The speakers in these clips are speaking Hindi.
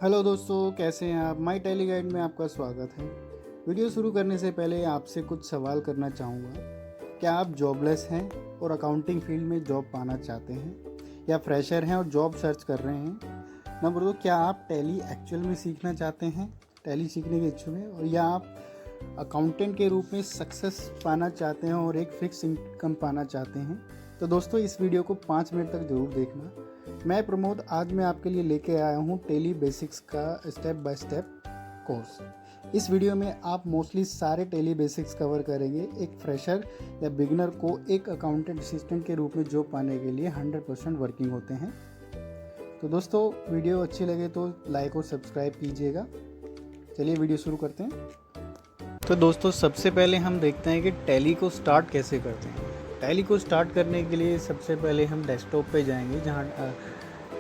हेलो दोस्तों, कैसे हैं आप। माई टेली गाइड में आपका स्वागत है। वीडियो शुरू करने से पहले आपसे कुछ सवाल करना चाहूँगा। क्या आप जॉबलेस हैं और अकाउंटिंग फील्ड में जॉब पाना चाहते हैं, या फ्रेशर हैं और जॉब सर्च कर रहे हैं। नंबर 2, क्या आप टैली एक्चुअल में सीखना चाहते हैं, टैली सीखने के इच्छुक हैं, और या आप अकाउंटेंट के रूप में सक्सेस पाना चाहते हैं और एक फिक्स इनकम पाना चाहते हैं। तो दोस्तों, इस वीडियो को 5 मिनट तक ज़रूर देखना। मैं प्रमोद, आज मैं आपके लिए लेके आया हूँ टेली बेसिक्स का स्टेप बाय स्टेप कोर्स। इस वीडियो में आप मोस्टली सारे टेली बेसिक्स कवर करेंगे। एक फ्रेशर या बिगिनर को एक अकाउंटेंट असिस्टेंट के रूप में जॉब पाने के लिए 100% वर्किंग होते हैं। तो दोस्तों, वीडियो अच्छी लगे तो लाइक और सब्सक्राइब कीजिएगा। चलिए वीडियो शुरू करते हैं। तो दोस्तों, सबसे पहले हम देखते हैं कि टैली को स्टार्ट कैसे करते हैं। टैली को स्टार्ट करने के लिए सबसे पहले हम डेस्कटॉप पे जाएंगे, जहाँ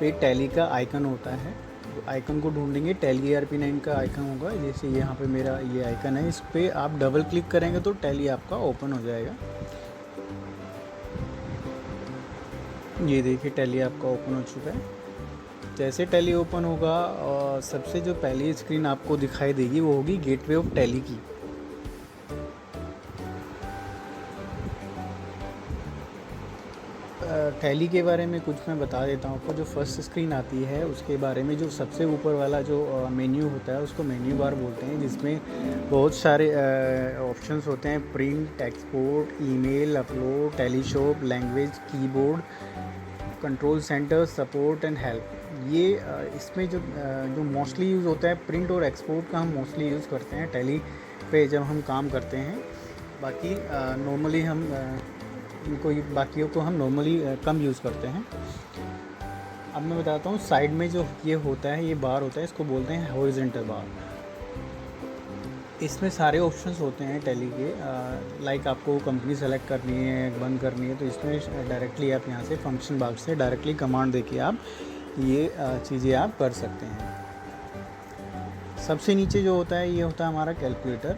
पे टैली का आइकन होता है। तो आइकन को ढूंढेंगे, टैली ERP9 का आइकन होगा। जैसे यहाँ पे मेरा ये आइकन है, इस पर आप डबल क्लिक करेंगे तो टैली आपका ओपन हो जाएगा। ये देखिए, टैली आपका ओपन हो चुका है। जैसे टैली ओपन होगा और सबसे जो पहली स्क्रीन आपको दिखाई देगी वो होगी गेटवे ऑफ टैली की। टैली के बारे में कुछ मैं बता देता हूँ आपको। जो फर्स्ट स्क्रीन आती है उसके बारे में, जो सबसे ऊपर वाला जो मेन्यू होता है उसको मेन्यू बार बोलते हैं, जिसमें बहुत सारे ऑप्शंस होते हैं। Print, export, email, upload, teleshop, language, keyboard, control centre, support and help. ये इसमें जो मोस्टली यूज़ होता है, प्रिंट और एक्सपोर्ट का हम मोस्टली यूज़ करते हैं टैली पे जब हम काम करते हैं। बाकी नॉर्मली हम बाकियों को हम नॉर्मली कम यूज़ करते हैं। अब मैं बताता हूँ, साइड में जो ये होता है, ये बार होता है, इसको बोलते हैं हॉरिजॉन्टल बार। इसमें सारे ऑप्शंस होते हैं टैली के। लाइक आपको कंपनी सेलेक्ट करनी है, बंद करनी है, तो इसमें डायरेक्टली आप यहाँ से फंक्शन बार से डायरेक्टली कमांड देके आप ये चीज़ें आप कर सकते हैं। सबसे नीचे जो होता है, ये होता है हमारा कैलकुलेटर।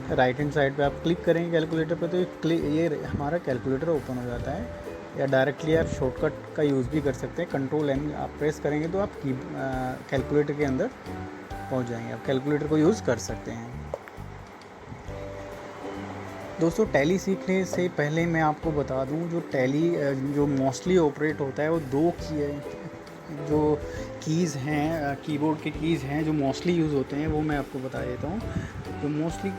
राइट हैंड साइड पे आप क्लिक करेंगे कैलकुलेटर पे, तो ये हमारा कैलकुलेटर ओपन हो जाता है। या डायरेक्टली आप शॉर्टकट का यूज़ भी कर सकते हैं। Ctrl+N आप प्रेस करेंगे तो आप कैलकुलेटर के अंदर पहुंच जाएंगे। आप कैलकुलेटर को यूज़ कर सकते हैं। दोस्तों, टैली सीखने से पहले मैं आपको बता दूं, जो टैली जो मोस्टली ऑपरेट होता है वो दो जो कीज़ हैं, कीबोर्ड के कीज़ हैं जो मोस्टली यूज़ होते हैं, वो मैं आपको बता देता हूँ। जो मोस्टली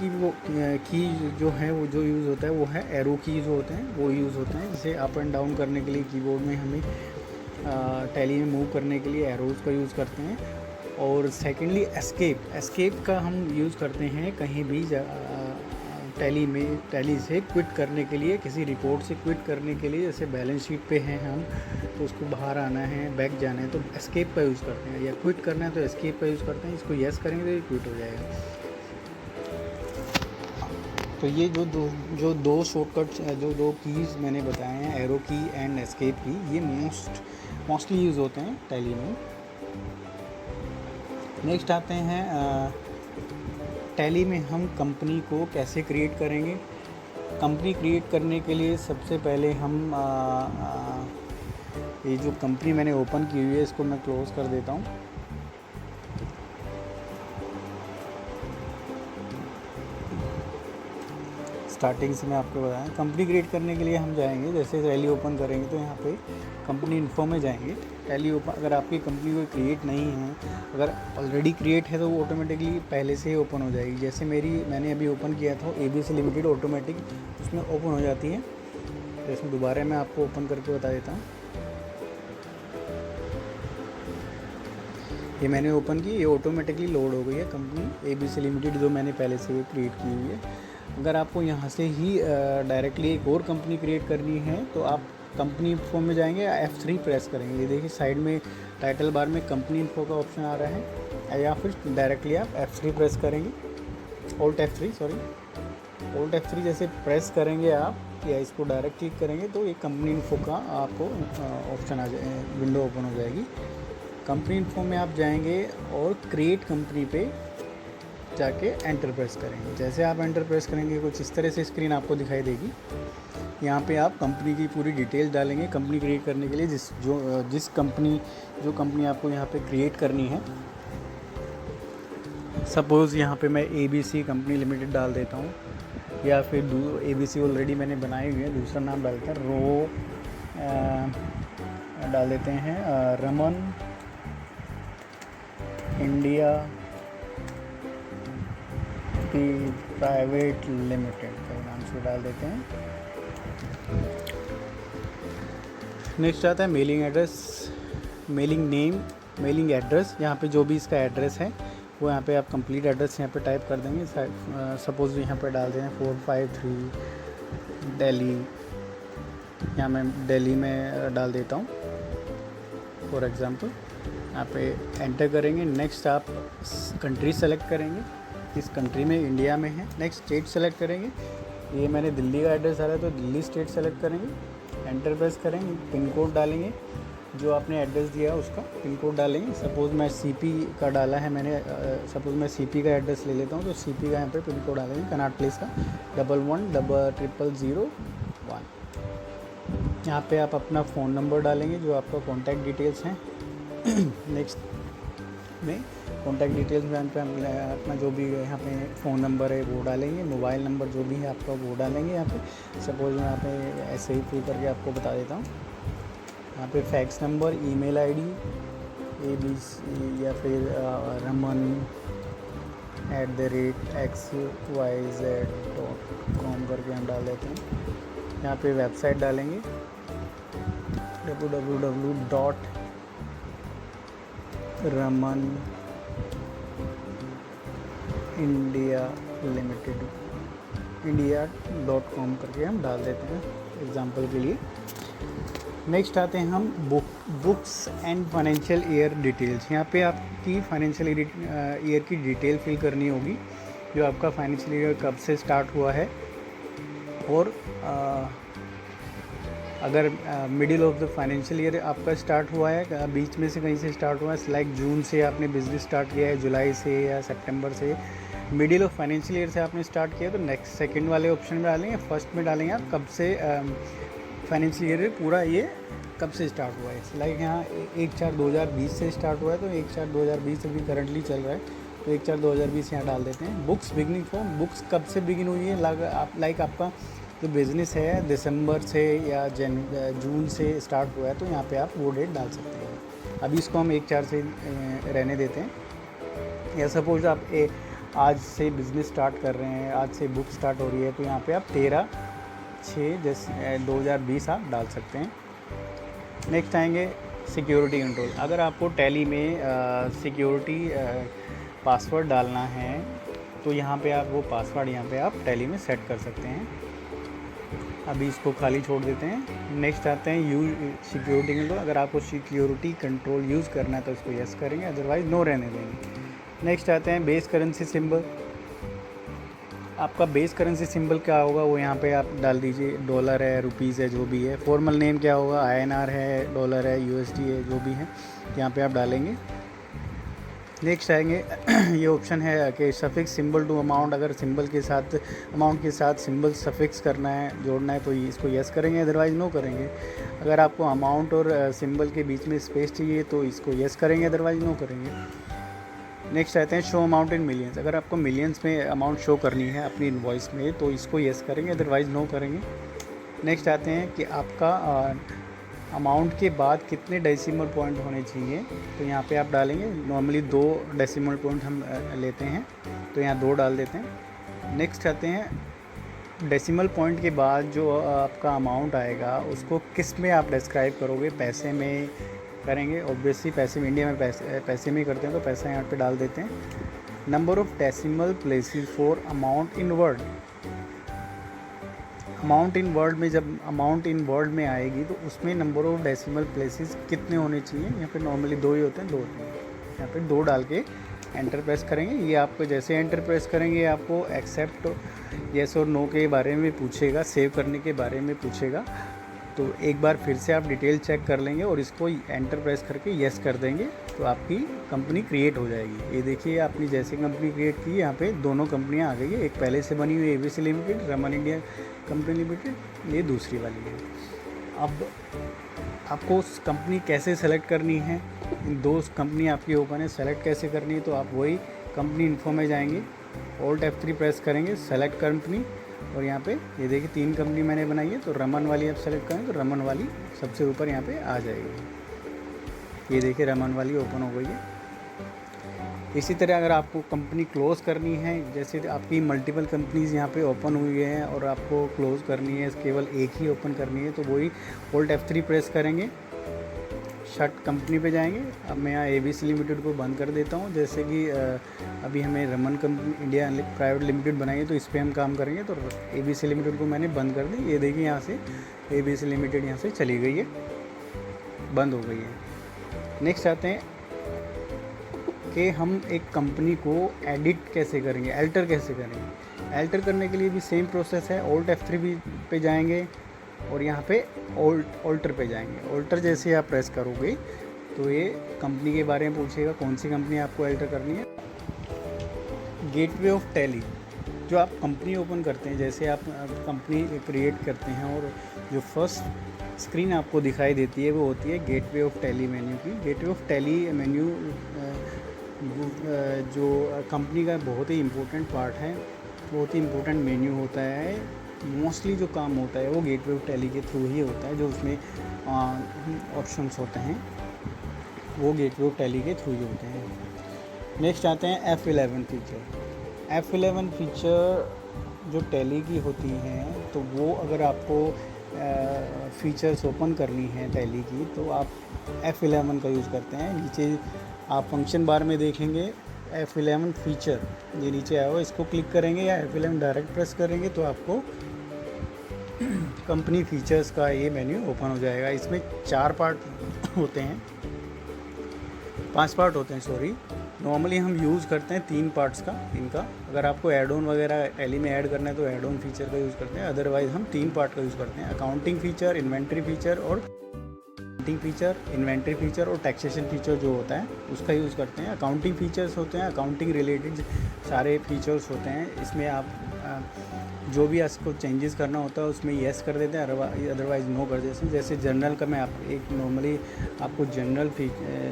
की जो है वो जो यूज़ होता है वो है एरो की जो होते हैं वो यूज़ होते हैं। जैसे अप एंड डाउन करने के लिए कीबोर्ड में हमें टैली में मूव करने के लिए एरोज़ का यूज़ करते हैं। और सेकेंडली एस्केप का हम यूज़ करते हैं कहीं भी टैली से क्विट करने के लिए, किसी रिपोर्ट से क्विट करने के लिए। जैसे बैलेंस शीट पे हैं हम, तो उसको बाहर आना है, बैक जाना है, तो एस्केप का यूज़ करते हैं। या क्विट करना है तो एस्केप का यूज़ करते हैं। इसको यस करेंगे तो ये क्विट हो जाएगा। तो ये जो दो शॉर्टकट्स, जो दो कीज़ मैंने बताए हैं, एरो की एंड एस्केप की, ये मोस्टली यूज़ होते हैं टैली में। नेक्स्ट आते हैं टैली में हम कंपनी को कैसे क्रिएट करेंगे। कंपनी क्रिएट करने के लिए सबसे पहले हम ये जो कंपनी मैंने ओपन की हुई है, इसको मैं क्लोज़ कर देता हूँ। स्टार्टिंग से मैं आपको बताया, कंपनी क्रिएट करने के लिए हम जाएंगे। जैसे टैली ओपन करेंगे तो यहाँ पे कंपनी इन्फो में जाएंगे। टैली ओपन, अगर आपकी कंपनी कोई क्रिएट नहीं है, अगर ऑलरेडी क्रिएट है तो वो ऑटोमेटिकली पहले से ही ओपन हो जाएगी। जैसे मैंने अभी ओपन किया था ABC लिमिटेड, ऑटोमेटिक उसमें ओपन हो जाती है। तो इसमें दोबारा मैं आपको ओपन करके बता देता हूँ। ये मैंने ओपन की, ये ऑटोमेटिकली लोड हो गई है कंपनी ABC लिमिटेड, जो मैंने पहले से क्रिएट की हुई है। अगर आपको यहाँ से ही डायरेक्टली एक और कंपनी क्रिएट करनी है तो आप कंपनी इन्फो में जाएंगे, F3 प्रेस करेंगे। ये देखिए साइड में टाइटल बार में कंपनी इन्फो का ऑप्शन आ रहा है। या फिर डायरेक्टली आप F3 प्रेस करेंगे, Alt F3 जैसे प्रेस करेंगे आप, या इसको डायरेक्ट क्लिक करेंगे तो ये कंपनी इन्फो का आपको ऑप्शन आ जाए, विंडो ओपन हो जाएगी। कंपनी इन्फो में आप जाएंगे और क्रिएट कंपनी पे जाके एंटर प्रेस करेंगे। जैसे आप एंटर प्रेस करेंगे कुछ इस तरह से स्क्रीन आपको दिखाई देगी। यहाँ पे आप कंपनी की पूरी डिटेल्स डालेंगे। कंपनी क्रिएट करने के लिए जिस कंपनी आपको यहाँ पे क्रिएट करनी है, सपोज़ यहाँ पे मैं ABC कंपनी लिमिटेड डाल देता हूँ, या फिर ABC ऑलरेडी मैंने बनाई हुई है, दूसरा नाम डालता है डाल देते हैं रमन इंडिया प्राइवेट लिमिटेड का नाम से डाल देते हैं। नेक्स्ट आता है mailing address, mailing name, mailing address. यहाँ पे जो भी इसका एड्रेस है वो यहाँ पे आप कंप्लीट एड्रेस यहाँ पे टाइप कर देंगे। सपोज़ यहाँ पे डाल दें 453 दिल्ली, यहाँ मैं दिल्ली में डाल देता हूँ फॉर एग्ज़ाम्पल। यहाँ पे एंटर करेंगे। नेक्स्ट आप कंट्री सेलेक्ट करेंगे, इस कंट्री में इंडिया में है। नेक्स्ट स्टेट सेलेक्ट करेंगे, ये मैंने दिल्ली का एड्रेस डाला है तो दिल्ली स्टेट सेलेक्ट करेंगे। एंटर प्रेस करेंगे, पिन कोड डालेंगे, जो आपने एड्रेस दिया है उसका पिन कोड डालेंगे। सपोज़ मैं CP का डाला है मैंने, सपोज़ मैं CP का एड्रेस ले लेता हूँ तो CP का यहाँ पे पिन कोड डालेंगे, कनॉट प्लेस का 110001। यहाँ पे आप अपना फ़ोन नंबर डालेंगे, जो आपका कॉन्टैक्ट डिटेल्स हैं। नेक्स्ट में कॉन्टैक्ट डिटेल्स में अपना जो भी यहाँ पे फ़ोन नंबर है वो डालेंगे, मोबाइल नंबर जो भी है आपका वो डालेंगे। यहाँ पे सपोज़ मैं यहाँ पे ऐसे ही फिल करके आपको बता देता हूँ। यहाँ पे fax number, email ID ABC या फिर raman@xyz.com करके हम डाल देते हैं। यहाँ पे वेबसाइट डालेंगे www.raman.india.com करके हम डाल देते हैं एग्जांपल के लिए। नेक्स्ट आते हैं हम books and financial year details. यहाँ पे आपकी फाइनेंशियल ईयर की डिटेल फिल करनी होगी, जो आपका फाइनेंशियल ईयर कब से स्टार्ट हुआ है, और अगर middle of the financial year आपका स्टार्ट हुआ है, बीच में से कहीं से स्टार्ट हुआ है, लाइक जून से आपने बिज़नेस स्टार्ट किया है, जुलाई से या सितंबर से, मिडिल ऑफ फाइनेंशियल ईयर से आपने स्टार्ट किया तो नेक्स्ट सेकंड वाले ऑप्शन में डालेंगे। फर्स्ट में डालेंगे आप कब से फाइनेंशियल ईयर पूरा ये कब से स्टार्ट हुआ है। लाइक यहाँ 1/4/2020 से स्टार्ट हुआ है तो 1/4/2020 अभी करंटली चल रहा है तो 1/4/2020 यहाँ डाल देते हैं। बुक्स बिगनिंग फॉर्म, बुक्स कब से बिगिन हुई है, लाइक आपका जो बिज़नेस है दिसंबर से या जून से स्टार्ट हुआ है तो यहाँ पे आप वो डेट डाल सकते हैं। अभी इसको हम 1/4 से रहने देते हैं। या सपोज आप आज से बिज़नेस स्टार्ट कर रहे हैं, आज से बुक स्टार्ट हो रही है तो यहाँ पे आप 13/6/2020 आप डाल सकते हैं। नेक्स्ट आएंगे सिक्योरिटी कंट्रोल। अगर आपको टैली में सिक्योरिटी पासवर्ड डालना है तो यहाँ पे आप वो पासवर्ड यहाँ पे आप टैली में सेट कर सकते हैं। अभी इसको खाली छोड़ देते हैं। नेक्स्ट आते हैं यूज सिक्योरिटी कंट्रोल। अगर आपको सिक्योरिटी कंट्रोल यूज़ करना है तो इसको यस करेंगे, अदरवाइज़ नो रहने देंगे। नेक्स्ट आते हैं बेस करेंसी सिंबल। आपका बेस करेंसी सिंबल क्या होगा वो यहाँ पे आप डाल दीजिए, डॉलर है, रुपीज़ है, जो भी है। फॉर्मल नेम क्या होगा, INR है, डॉलर है, USD है, जो भी है यहाँ पे आप डालेंगे। नेक्स्ट आएंगे ये ऑप्शन है कि सफिक्स सिंबल टू अमाउंट। अगर सिंबल के साथ अमाउंट के साथ सिंबल सफिक्स करना है, जोड़ना है तो इसको यस करेंगे, अदरवाइज़ नो करेंगे। अगर आपको अमाउंट और सिंबल के बीच में स्पेस चाहिए तो इसको यस करेंगे, अदरवाइज़ नो करेंगे। नेक्स्ट आते हैं शो अमाउंट इन मिलियंस। अगर आपको मिलियंस में अमाउंट शो करनी है अपनी इनवॉइस में तो इसको यस करेंगे, अदरवाइज़ नो करेंगे। नेक्स्ट आते हैं कि आपका अमाउंट के बाद कितने डेसिमल पॉइंट होने चाहिए तो यहाँ पे आप डालेंगे। नॉर्मली 2 डेसिमल पॉइंट हम लेते हैं तो यहाँ 2 डाल देते हैं। नेक्स्ट आते हैं डेसिमल पॉइंट के बाद जो आपका अमाउंट आएगा उसको किस में आप डिस्क्राइब करोगे, पैसे में करेंगे, ऑब्वियसली पैसे में, इंडिया में पैसे में ही करते हैं तो पैसा यहाँ पे डाल देते हैं। Number of decimal places for amount in word. Amount in word में जब अमाउंट इन वर्ड में आएगी तो उसमें नंबर ऑफ़ डेसिमल प्लेसेस कितने होने चाहिए, यहाँ पे नॉर्मली 2 ही होते हैं, 2 होते हैं। यहाँ पे 2 डाल के एंटर प्रेस करेंगे। ये आपको जैसे एंटर प्रेस करेंगे आपको एक्सेप्ट, येस और नो के बारे में पूछेगा, सेव करने के बारे में पूछेगा। तो एक बार फिर से आप डिटेल चेक कर लेंगे और इसको एंटर प्रेस करके येस कर देंगे तो आपकी कंपनी क्रिएट हो जाएगी। ये देखिए आपने जैसे कंपनी क्रिएट की, यहाँ पे दोनों कंपनियाँ आ गई है। एक पहले से बनी हुई ABC limited, Raman India company limited, ये दूसरी वाली है। अब आपको कंपनी कैसे सेलेक्ट करनी है, इन दो कंपनी आपकी ओपन है, सेलेक्ट कैसे करनी है, तो आप वही कंपनी इन्फो में जाएंगे, Alt F3 प्रेस करेंगे, सेलेक्ट कंपनी, और यहाँ पे ये देखिए 3 कंपनी मैंने बनाई है, तो रमन वाली आप सेलेक्ट करें तो रमन वाली सबसे ऊपर यहाँ पे आ जाएगी। ये देखिए रमन वाली ओपन हो गई है। इसी तरह अगर आपको कंपनी क्लोज़ करनी है, जैसे आपकी मल्टीपल कंपनीज़ यहाँ पे ओपन हुई है और आपको क्लोज़ करनी है, केवल एक ही ओपन करनी है, तो वही Alt F3 प्रेस करेंगे, शट कंपनी पे जाएंगे। अब मैं यहाँ ABC लिमिटेड को बंद कर देता हूँ। जैसे कि अभी हमें Raman company India private limited बनाई है, तो इस पर हम काम करेंगे, तो ABC लिमिटेड को मैंने बंद कर दी। ये देखिए यहाँ से ABC लिमिटेड यहाँ से चली गई है, बंद हो गई है। नेक्स्ट आते हैं कि हम एक कंपनी को एडिट कैसे करेंगे, अल्टर कैसे करेंगे। अल्टर करने के लिए भी सेम प्रोसेस है, Alt F3 पे जाएंगे और यहाँ पे ऑल्टर पे जाएंगे। ऑल्टर जैसे आप प्रेस करोगे तो ये कंपनी के बारे में पूछेगा, कौन सी कंपनी आपको अल्टर करनी है। गेटवे ऑफ टैली, जो आप कंपनी ओपन करते हैं, जैसे आप कंपनी क्रिएट करते हैं और जो फर्स्ट स्क्रीन आपको दिखाई देती है वो होती है गेटवे ऑफ टैली मेन्यू की। गेटवे ऑफ टैली मेन्यू जो कंपनी का बहुत ही इम्पोर्टेंट पार्ट है, बहुत ही इम्पोर्टेंट मेन्यू होता है। मोस्टली जो काम होता है वो गेटवे ऑफ टैली के थ्रू ही होता है, जो उसमें ऑप्शंस होते हैं वो गेटवे ऑफ टैली के थ्रू ही होते हैं। नेक्स्ट आते हैं F11 फीचर। F11 फीचर जो टैली की होती हैं, तो वो अगर आपको फीचर्स ओपन करनी है टैली की, तो आप F11 का यूज़ करते हैं। नीचे आप फंक्शन बार में देखेंगे F11 फीचर, ये नीचे आया हुआ, इसको क्लिक करेंगे या F11 डायरेक्ट प्रेस करेंगे तो आपको कंपनी फीचर्स का ये मेन्यू ओपन हो जाएगा। इसमें 4 पार्ट होते हैं, 5 पार्ट होते हैं सॉरी। नॉर्मली हम यूज़ करते हैं 3 पार्ट्स का इनका। अगर आपको ऐड ऑन वगैरह टैली में ऐड करना है तो ऐड ऑन फीचर का यूज़ करते हैं, अदरवाइज़ हम 3 पार्ट का यूज़ करते हैं। अकाउंटिंग फीचर, इन्वेंट्री फीचर और फीचर, इन्वेंट्री फीचर और टैक्सेशन फीचर जो होता है उसका यूज़ करते हैं। अकाउंटिंग फीचर्स होते हैं, अकाउंटिंग रिलेटेड सारे फीचर्स होते हैं। इसमें आप जो भी आपको चेंजेस करना होता है उसमें येस कर देते हैं, अदरवाइज़ नो कर देते हैं। जैसे जनरल का मैं आप एक नॉर्मली आपको जनरल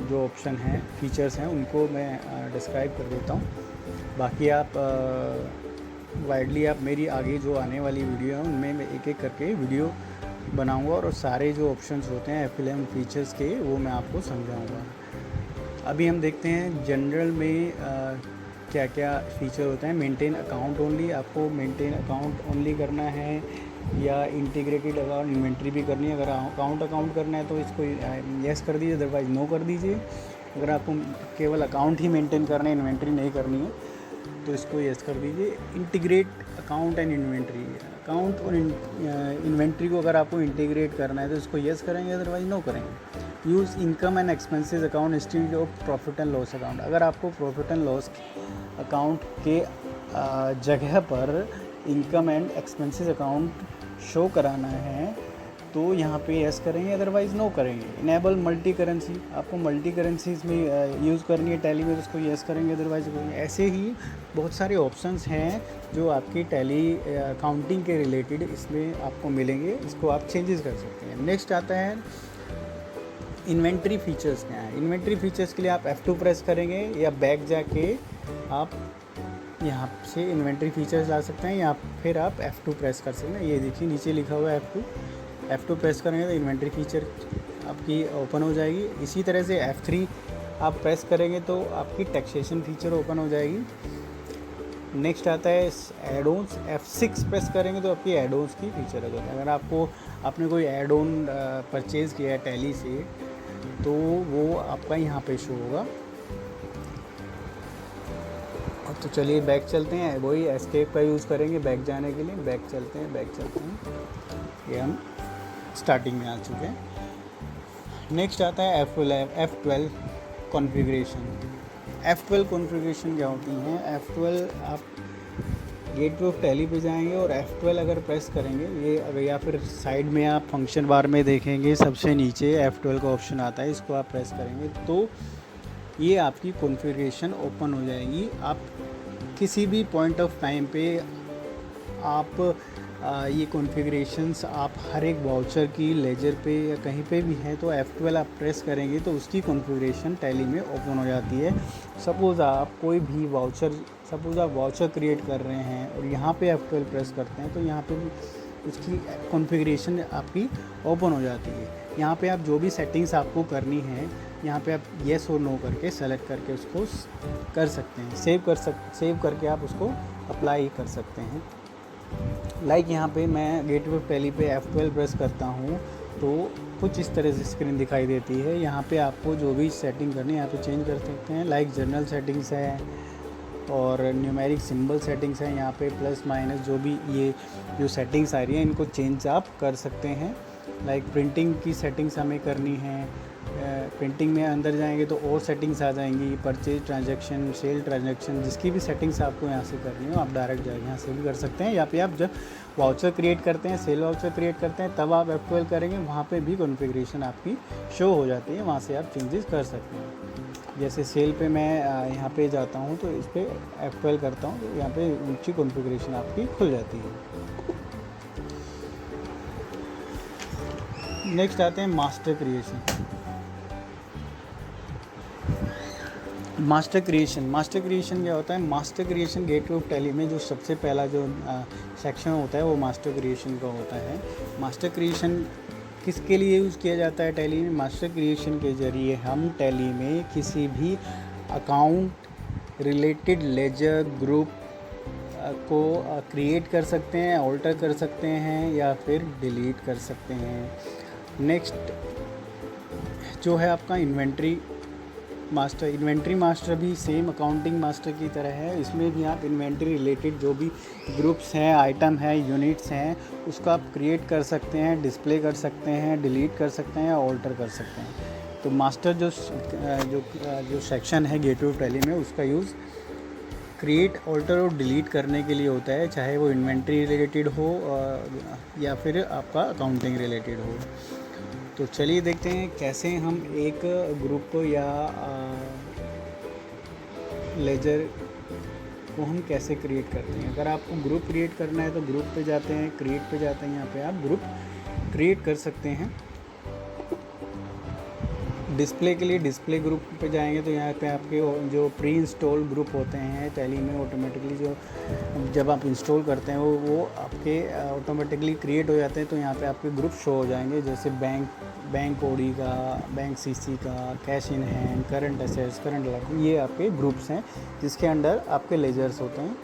जो ऑप्शन हैं, फीचर्स हैं, उनको मैं डिस्क्राइब कर देता हूँ। बाकी आप वाइडली आप मेरी आगे जो आने वाली वीडियो है उनमें मैं एक एक करके वीडियो बनाऊंगा और सारे जो ऑप्शंस होते हैं F11 फीचर्स के वो मैं आपको समझाऊंगा। अभी हम देखते हैं जनरल में क्या क्या फीचर होता है। मेंटेन अकाउंट ओनली, आपको मेंटेन अकाउंट ओनली करना है या इंटीग्रेटेड अकाउंट इन्वेंट्री भी करनी है। अगर अकाउंट करना है तो इसको यस कर दीजिए, अदरवाइज़ नो कर दीजिए। अगर आपको केवल अकाउंट ही मेंटेन करना है, इन्वेंट्री नहीं करनी है, तो इसको यस कर दीजिए। Integrate account and inventory, account और इन्वेंट्री को अगर आपको इंटीग्रेट करना है तो इसको यस करेंगे, अदरवाइज नो करेंगे। Use income and expenses account instead of profit and loss account, अगर आपको प्रॉफिट एंड लॉस अकाउंट के जगह पर income and expenses account show कराना है तो यहाँ पे यस करेंगे, अदरवाइज़ नो करेंगे। इनेबल मल्टी करेंसी, आपको मल्टी करेंसीज में यूज़ करनी है टैली में तो उसको यस करेंगे, अदरवाइज़ करेंगे। ऐसे ही बहुत सारे ऑप्शंस हैं जो आपकी टैली अकाउंटिंग के रिलेटेड इसमें आपको मिलेंगे, इसको आप चेंजेस कर सकते हैं। नेक्स्ट आता है इन्वेंट्री फीचर्स क्या है। इन्वेंट्री फीचर्स के लिए आप F2 प्रेस करेंगे या बैक जाके आप यहाँ से इन्वेंट्री फीचर्स ला सकते हैं या फिर आप F2 प्रेस कर सकते हैं। ये देखिए नीचे लिखा हुआ है F2 प्रेस करेंगे तो इन्वेंट्री फीचर आपकी ओपन हो जाएगी। इसी तरह से F3 आप प्रेस करेंगे तो आपकी टैक्सेशन फीचर ओपन हो जाएगी। नेक्स्ट आता है एड ऑन्स, F6 प्रेस करेंगे तो आपकी एड ऑन्स की फीचर आ जाएगी। अगर आपने कोई एड ऑन परचेज़ किया है टैली से तो वो आपका यहाँ पे शो होगा। तो चलिए बैक चलते हैं, वही एस्केप का यूज़ करेंगे बैक जाने के लिए। बैक चलते हैं, ये हम स्टार्टिंग में आ चुके हैं। नेक्स्ट आता है F12 कॉन्फ़िगरेशन। F12 कॉन्फ़िगरेशन क्या होती हैं? F12 आप गेटवे ऑफ टैली पे जाएंगे और F12 अगर प्रेस करेंगे, ये अगर या फिर साइड में आप फंक्शन बार में देखेंगे सबसे नीचे F12 का ऑप्शन आता है, इसको आप प्रेस करेंगे तो ये आपकी कॉन्फ़िगरेशन ओपन हो जाएगी। आप किसी भी पॉइंट ऑफ टाइम पे आप ये कॉन्फ़िगरेशंस आप हर एक वाउचर की लेजर पे या कहीं पे भी है तो F12 आप प्रेस करेंगे तो उसकी कॉन्फ़िगरेशन टैली में ओपन हो जाती है। सपोज़ आप कोई भी वाउचर क्रिएट कर रहे हैं और यहाँ पे F12 प्रेस करते हैं तो यहाँ पे भी उसकी कॉन्फ़िगरेशन आपकी ओपन हो जाती है। यहाँ पे आप जो भी सेटिंग्स आपको करनी है, यहाँ पे आप येस और नो करके सेलेक्ट करके उसको कर सकते हैं। सेव करके आप उसको अप्लाई कर सकते हैं। लाइक यहाँ पे मैं गेटवे ऑफ टैली पे F12 प्रेस करता हूँ तो कुछ इस तरह से स्क्रीन दिखाई देती है। यहाँ पे आपको जो भी सेटिंग करनी है यहाँ पे चेंज कर सकते हैं। लाइक जनरल सेटिंग्स है और न्यूमेरिक सिंबल सेटिंग्स हैं। यहाँ पे प्लस माइनस जो भी ये जो सेटिंग्स आ रही हैं इनको चेंज आप कर सकते हैं। लाइक प्रिंटिंग की सेटिंग्स हमें करनी है, प्रिंटिंग में अंदर जाएंगे तो और सेटिंग्स आ जाएंगी, परचेज ट्रांजैक्शन, सेल ट्रांजैक्शन, जिसकी भी सेटिंग्स आपको यहाँ से करनी हो आप डायरेक्ट जाके यहाँ से भी कर सकते हैं। या फिर आप जब वाउचर क्रिएट करते हैं, सेल वाउचर क्रिएट करते हैं, तब आप F12 करेंगे, वहाँ पे भी कॉन्फ़िगरेशन आपकी शो हो जाती है, वहाँ से आप चेंजेस कर सकते हैं। जैसे सेल पे मैं यहाँ पे जाता हूँ तो इस पर F12 करता हूँ तो यहाँ पे ऊँची कॉन्फ़िगरेशन आपकी खुल जाती है। नेक्स्ट आते हैं मास्टर क्रिएशन। मास्टर क्रिएशन क्या होता है? Master creation gateway of tally में जो सबसे पहला जो सेक्शन होता है वो मास्टर क्रिएशन का होता है। मास्टर क्रिएशन किसके लिए यूज़ किया जाता है टैली में? मास्टर क्रिएशन के ज़रिए हम टैली में किसी भी अकाउंट रिलेटेड लेजर ग्रुप को क्रिएट कर सकते हैं, ऑल्टर कर सकते हैं या फिर डिलीट कर सकते हैं। नेक्स्ट जो है आपका इन्वेंट्री मास्टर भी सेम अकाउंटिंग मास्टर की तरह है। इसमें भी आप इन्वेंट्री रिलेटेड जो भी ग्रुप्स हैं, आइटम है, यूनिट्स हैं, उसको आप क्रिएट कर सकते हैं, डिस्प्ले कर सकते हैं, डिलीट कर सकते हैं, ऑल्टर कर सकते हैं। तो मास्टर जो सेक्शन है गेटवे ऑफ टैली में उसका यूज़ क्रिएट, ऑल्टर और डिलीट करने के लिए होता है, चाहे वो इन्वेंट्री रिलेटेड हो या फिर आपका अकाउंटिंग रिलेटेड हो। तो चलिए देखते हैं कैसे हम एक ग्रुप को या लेजर को हम कैसे क्रिएट करते हैं। अगर आपको ग्रुप क्रिएट करना है तो ग्रुप पे जाते हैं, क्रिएट पे जाते हैं, यहाँ पे आप ग्रुप क्रिएट कर सकते हैं। डिस्प्ले के लिए डिस्प्ले ग्रुप पे जाएंगे तो यहाँ पे आपके जो प्री इंस्टॉल ग्रुप होते हैं टैली में ऑटोमेटिकली जो जब आप इंस्टॉल करते हैं वो आपके ऑटोमेटिकली क्रिएट हो जाते हैं। तो यहाँ पे आपके ग्रुप शो हो जाएंगे, जैसे बैंक ओडी का, बैंक सीसी का, cash in hand, current assets, current liability, ये आपके ग्रुप्स हैं जिसके अंडर आपके लेजर्स होते हैं।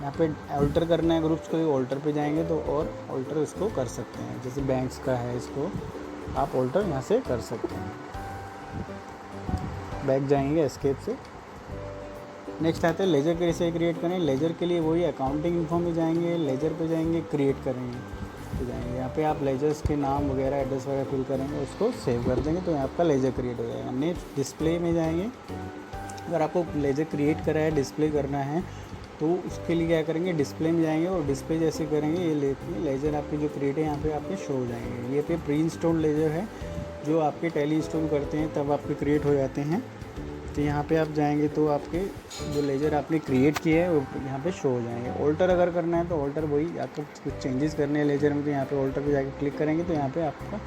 यहाँ पे ऑल्टर करना है ग्रुप्स को, ऑल्टर पे जाएंगे तो और ऑल्टर इसको कर सकते हैं। जैसे बैंक्स का है, इसको आप ऑल्टर यहाँ से कर सकते हैं। बैक जाएंगे एस्केप से। नेक्स्ट आता है लेजर कैसे क्रिएट करें। लेजर के लिए वही अकाउंटिंग इन्फो में जाएंगे, लेजर पे जाएंगे, क्रिएट करेंगे तो जाएंगे यहाँ पे आप लेजर्स के नाम वगैरह, एड्रेस वगैरह फिल करेंगे, उसको सेव कर देंगे तो यहाँ आपका लेजर क्रिएट हो जाएगा। नेक्स्ट डिस्प्ले में जाएंगे। अगर आपको लेजर क्रिएट करा है, डिस्प्ले करना है तो उसके लिए क्या करेंगे, डिस्प्ले में जाएंगे और डिस्प्ले जैसे करेंगे ये लेजर आपके जो क्रिएट है यहाँ पे आपके शो हो जाएंगे। ये पे प्री इंस्टॉल लेजर है जो आपके टैली इंस्टॉल करते हैं तब आपके क्रिएट हो जाते हैं। तो यहाँ पे आप जाएंगे तो आपके जो लेजर आपने क्रिएट किए हैं वो यहाँ पे शो हो जाएंगे। ऑल्टर अगर करना है तो ऑल्टर वही आपको कुछ चेंजेस करने हैं लेजर में तो यहाँ पे ऑल्टर पे जाके क्लिक करेंगे तो यहाँ पे आपका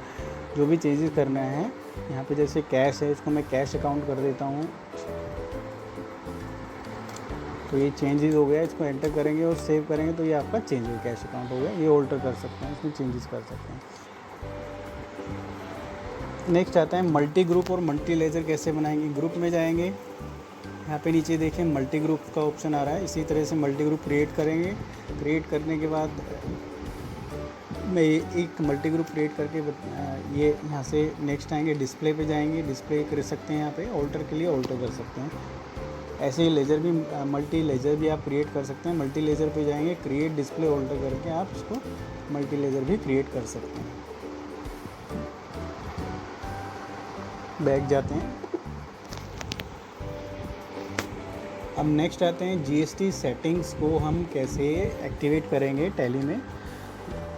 जो भी चेंजेस करना है यहाँ पे, जैसे कैश है इसको मैं कैश अकाउंट कर देता हूँ तो ये चेंजेस हो गया। इसको एंटर करेंगे और सेव करेंगे तो ये आपका चेंज हो कैश अकाउंट हो गया। ये ऑल्टर कर सकते हैं, इसमें चेंजेस कर सकते हैं। नेक्स्ट आता है मल्टी ग्रुप और मल्टी लेजर कैसे बनाएंगे। ग्रुप में जाएंगे, यहाँ पे नीचे देखें मल्टी ग्रुप का ऑप्शन आ रहा है। इसी तरह से मल्टी ग्रुप क्रिएट करेंगे। क्रिएट करने के बाद मैं एक मल्टी ग्रुप क्रिएट करके ये यहाँ से नेक्स्ट आएंगे, डिस्प्ले पे जाएंगे, डिस्प्ले कर सकते हैं। यहाँ पे ऑल्टर के लिए ऑल्टर कर सकते हैं। ऐसे ही लेजर भी मल्टी लेजर भी आप क्रिएट कर सकते हैं। मल्टी लेजर पे जाएंगे, क्रिएट डिस्प्ले ऑल्टर करके आप इसको मल्टी लेजर भी क्रिएट कर सकते हैं। बैक जाते हैं। अब नेक्स्ट आते हैं जीएसटी सेटिंग्स को हम कैसे एक्टिवेट करेंगे टैली में।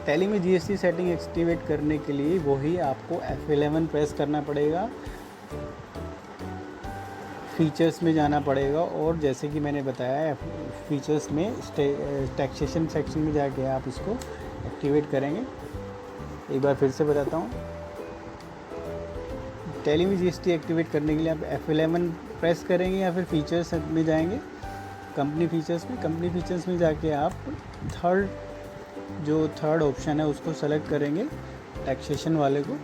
टैली में जीएसटी सेटिंग एक्टिवेट करने के लिए वही आपको F11 प्रेस करना पड़ेगा, फीचर्स में जाना पड़ेगा और जैसे कि मैंने बताया फीचर्स में टैक्सेशन सेक्शन में जाके आप इसको एक्टिवेट करेंगे। एक बार फिर से बताता हूँ, टैली में जीएसटी एक्टिवेट करने के लिए आप F11 प्रेस करेंगे या फिर फीचर्स में जाएंगे, कंपनी फीचर्स में जाके आप थर्ड ऑप्शन है उसको सेलेक्ट करेंगे, टैक्सेशन वाले को।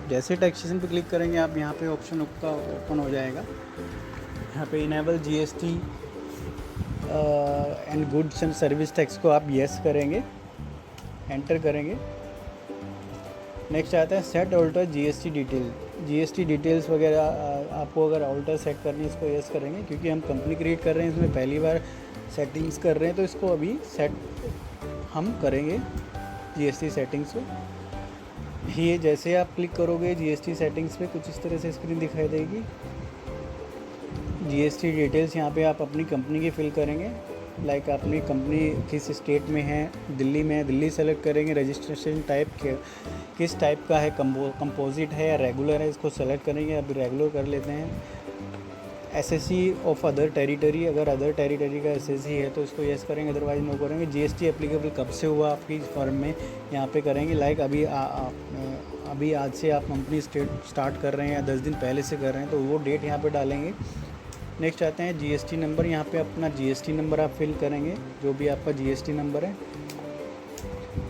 जैसे टैक्सेशन पे क्लिक करेंगे आप यहाँ पे ऑप्शन आपका ओपन हो जाएगा। यहाँ पे enable GST and goods and service tax को आप यस करेंगे, एंटर करेंगे। नेक्स्ट आता है सेट ऑल्टर जीएसटी डिटेल्स वगैरह आपको अगर ऑल्टर सेट करनी है इसको यस करेंगे, क्योंकि हम कंपनी क्रिएट कर रहे हैं इसमें पहली बार सेटिंग्स कर रहे हैं तो इसको अभी सेट हम करेंगे जीएसटी सेटिंग्स को। ये जैसे आप क्लिक करोगे जीएसटी सेटिंग्स पे कुछ इस तरह से स्क्रीन दिखाई देगी। जीएसटी डिटेल्स यहाँ पे आप अपनी कंपनी की फिल करेंगे, लाइक अपनी कंपनी किस स्टेट में है, दिल्ली में है, दिल्ली सेलेक्ट करेंगे। रजिस्ट्रेशन टाइप किस टाइप का है, कंपोजिट है या रेगुलर है, इसको सेलेक्ट करेंगे। अभी रेगुलर कर लेते हैं। एसएससी ऑफ अदर टेरिटरी, अगर अदर टेरिटरी का एसएससी है तो इसको यस करेंगे, अदरवाइज नो करेंगे। जीएसटी एप्लीकेबल कब से हुआ आपकी फर्म में, यहाँ पे करेंगे। लाइक अभी आज से आप कंपनी स्टार्ट कर रहे हैं या 10 दिन पहले से कर रहे हैं तो वो डेट यहाँ पे डालेंगे। नेक्स्ट आते हैं जीएसटी नंबर, यहाँ पे अपना जीएसटी नंबर आप फिल करेंगे, जो भी आपका जीएसटी नंबर है।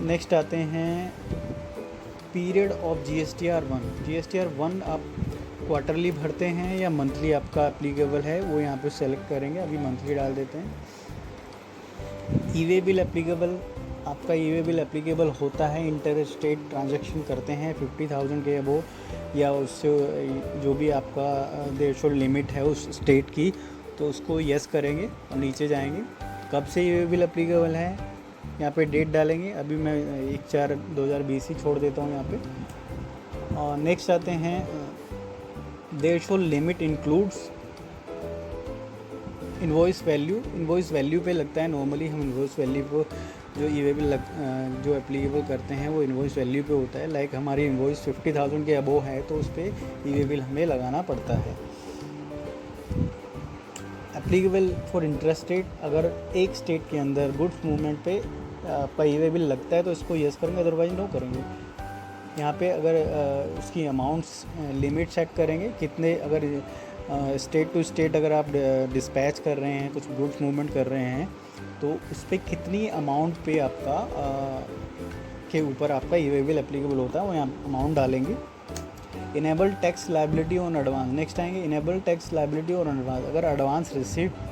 नेक्स्ट आते हैं पीरियड ऑफ जीएसटीआर 1 आप क्वार्टरली भरते हैं या मंथली आपका एप्लीकेबल है, वो यहाँ पे सेलेक्ट करेंगे। अभी मंथली डाल देते हैं। ई-वे बिल एप्लीकेबल, आपका ई-वे बिल एप्लीकेबल होता है इंटर स्टेट ट्रांजैक्शन करते हैं 50,000 के अबो या उससे जो भी आपका थ्रेशोल्ड लिमिट है उस स्टेट की, तो उसको यस करेंगे और नीचे जाएंगे। कब से ई-वे बिल एप्लीकेबल है यहाँ पे डेट डालेंगे। अभी मैं 1/4/2020 ही छोड़ देता हूँ यहाँ पे। और नेक्स्ट आते हैं threshold limit includes invoice value पे लगता है। नॉर्मली हम इनवॉइस वैल्यू को जो ई-वे बिल जो एप्लीकेबल करते हैं वो इनवॉइस वैल्यू पे होता है। लाइक हमारी इनवॉइस 50,000 के अबोव है तो उस पर ई-वे बिल हमें लगाना पड़ता है। एप्लीकेबल फॉर इंटरस्टेट, अगर एक स्टेट के अंदर गुड्स मूवमेंट पे आपका ई-वे बिल लगता है तो इसको यस करेंगे, अदरवाइज नो करेंगे। यहाँ पे अगर उसकी अमाउंट्स लिमिट सेट करेंगे, कितने अगर स्टेट टू स्टेट अगर आप डिस्पैच कर रहे हैं, कुछ गुड्स मूवमेंट कर रहे हैं तो उस पर कितनी अमाउंट पे आपका के ऊपर आपका ई-वे बिल एप्लीकेबल होता है वो यहाँ अमाउंट डालेंगे। Enable tax liability on advance, next आएंगे enable tax liability on advance. अगर एडवांस रिसीप्ट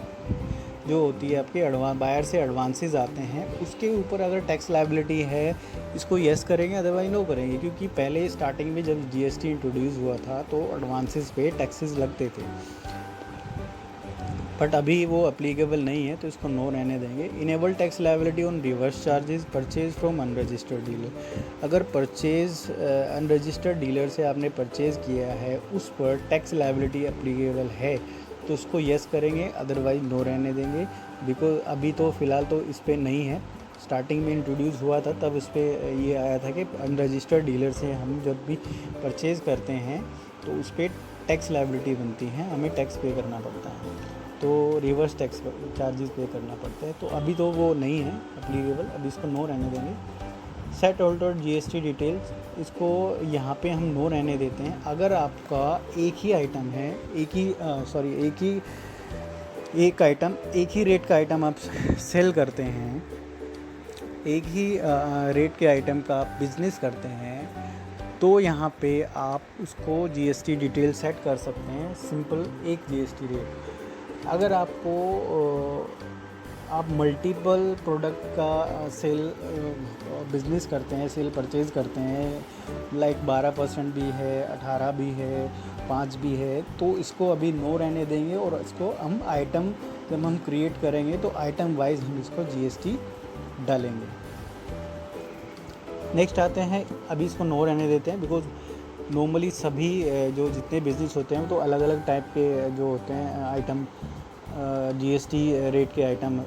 जो होती है आपके बायर से एडवांसेस आते हैं उसके ऊपर अगर टैक्स लायबिलिटी है इसको यस करेंगे, अदरवाइज नो करेंगे। क्योंकि पहले स्टार्टिंग में जब जीएसटी इंट्रोड्यूस हुआ था तो एडवांसेस पे टैक्सेस लगते थे, बट अभी वो अप्लीकेबल नहीं है तो इसको नो रहने देंगे। Enable tax liability on reverse charges purchase from unregistered dealer, अगर अनरजिस्टर्ड डीलर से आपने परचेज़ किया है उस पर टैक्स लायबिलिटी अप्लीकेबल है तो उसको यस करेंगे, अदरवाइज नो रहने देंगे। बिकॉज अभी तो फ़िलहाल तो इस पर नहीं है, स्टार्टिंग में इंट्रोड्यूस हुआ था तब इस पर ये आया था कि अनरजिस्टर्ड डीलर से हम जब भी परचेज़ करते हैं तो उस पर टैक्स लायबिलिटी बनती है, हमें टैक्स पे करना पड़ता है, तो रिवर्स टैक्स चार्जेस पे करना पड़ता है। तो अभी तो वो नहीं है एप्लीकेबल, अभी इसको नो रहने देंगे। सेट ऑल्टर जीएसटी डिटेल्स, इसको यहाँ पे हम नो रहने देते हैं। अगर आपका एक ही आइटम है, एक ही रेट का आइटम आप सेल करते हैं, एक ही रेट के आइटम का आप बिज़नेस करते हैं तो यहाँ पे आप उसको जीएसटी डिटेल सेट कर सकते हैं। सिंपल एक जीएसटी रेट। अगर आपको आप मल्टीपल प्रोडक्ट का सेल बिज़नेस करते हैं, सेल परचेज़ करते हैं, लाइक 12% भी है, 18 भी है, 5 भी है, तो इसको अभी नो रहने देंगे और इसको हम आइटम जब हम क्रिएट करेंगे तो आइटम वाइज हम इसको जीएसटी डालेंगे। नेक्स्ट आते हैं, अभी इसको नो रहने देते हैं बिकॉज नॉर्मली सभी जो जितने बिज़नेस होते हैं तो अलग अलग टाइप के जो होते हैं आइटम जीएसटी रेट के आइटम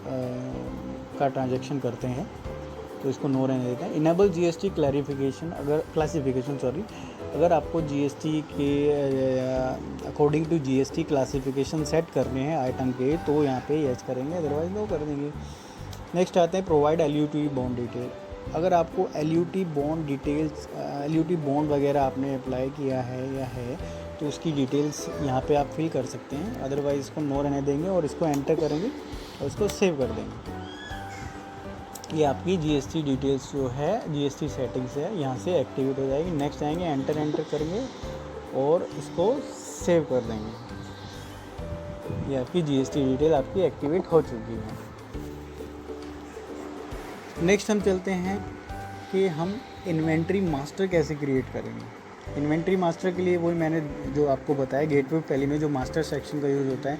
का ट्रांजैक्शन करते हैं तो इसको नो रहने देते हैं। इनेबल जीएसटी क्लासिफिकेशन अगर आपको जीएसटी के according to GST classification set करने हैं आइटम के तो यहाँ पे यस करेंगे, अदरवाइज नो कर देंगे। नेक्स्ट आते हैं प्रोवाइड एलयूटी बॉन्ड डिटेल। अगर आपको LUT bond details LUT bond वगैरह आपने अप्लाई किया है तो उसकी डिटेल्स यहाँ पे आप फिल कर सकते हैं, अदरवाइज इसको नो रहने देंगे और इसको एंटर करेंगे और इसको सेव कर देंगे। ये आपकी जीएसटी डिटेल्स जो है जीएसटी सेटिंग्स है यहाँ से एक्टिवेट हो जाएगी। नेक्स्ट आएंगे, एंटर करेंगे और इसको सेव कर देंगे। ये आपकी जीएसटी डिटेल आपकी एक्टिवेट हो चुकी है। नेक्स्ट हम चलते हैं कि हम इन्वेंट्री मास्टर कैसे क्रिएट करेंगे। इन्वेंट्री मास्टर के लिए वही मैंने जो आपको बताया, गेटवे ऑफ टैली में जो मास्टर सेक्शन का यूज़ होता है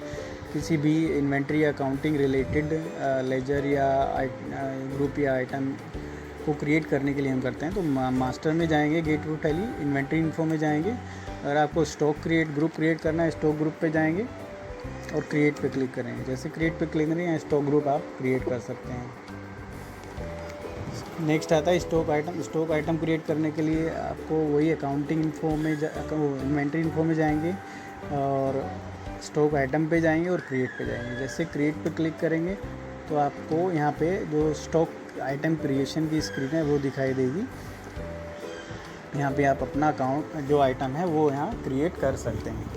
किसी भी इन्वेंट्री अकाउंटिंग रिलेटेड लेजर या ग्रुप या आइटम को क्रिएट करने के लिए हम करते हैं। तो मास्टर में जाएंगे, gateway of tally, inventory info में जाएंगे। अगर आपको स्टॉक ग्रुप क्रिएट करना है, स्टॉक ग्रुप पे जाएंगे और क्रिएट पे क्लिक करेंगे। जैसे क्रिएट पे क्लिक करेंगे स्टॉक ग्रुप आप क्रिएट कर सकते हैं। नेक्स्ट आता है stock item. Stock item create करने के लिए आपको वही अकाउंटिंग इन्फो में इन्वेंट्री इन्फो में जाएंगे और स्टॉक आइटम पे जाएंगे और क्रिएट पे जाएंगे। जैसे क्रिएट पे क्लिक करेंगे तो आपको यहाँ पे जो स्टॉक आइटम क्रिएशन की स्क्रीन है वो दिखाई देगी। यहाँ पे आप अपना अकाउंट जो आइटम है वो यहाँ क्रिएट कर सकते हैं।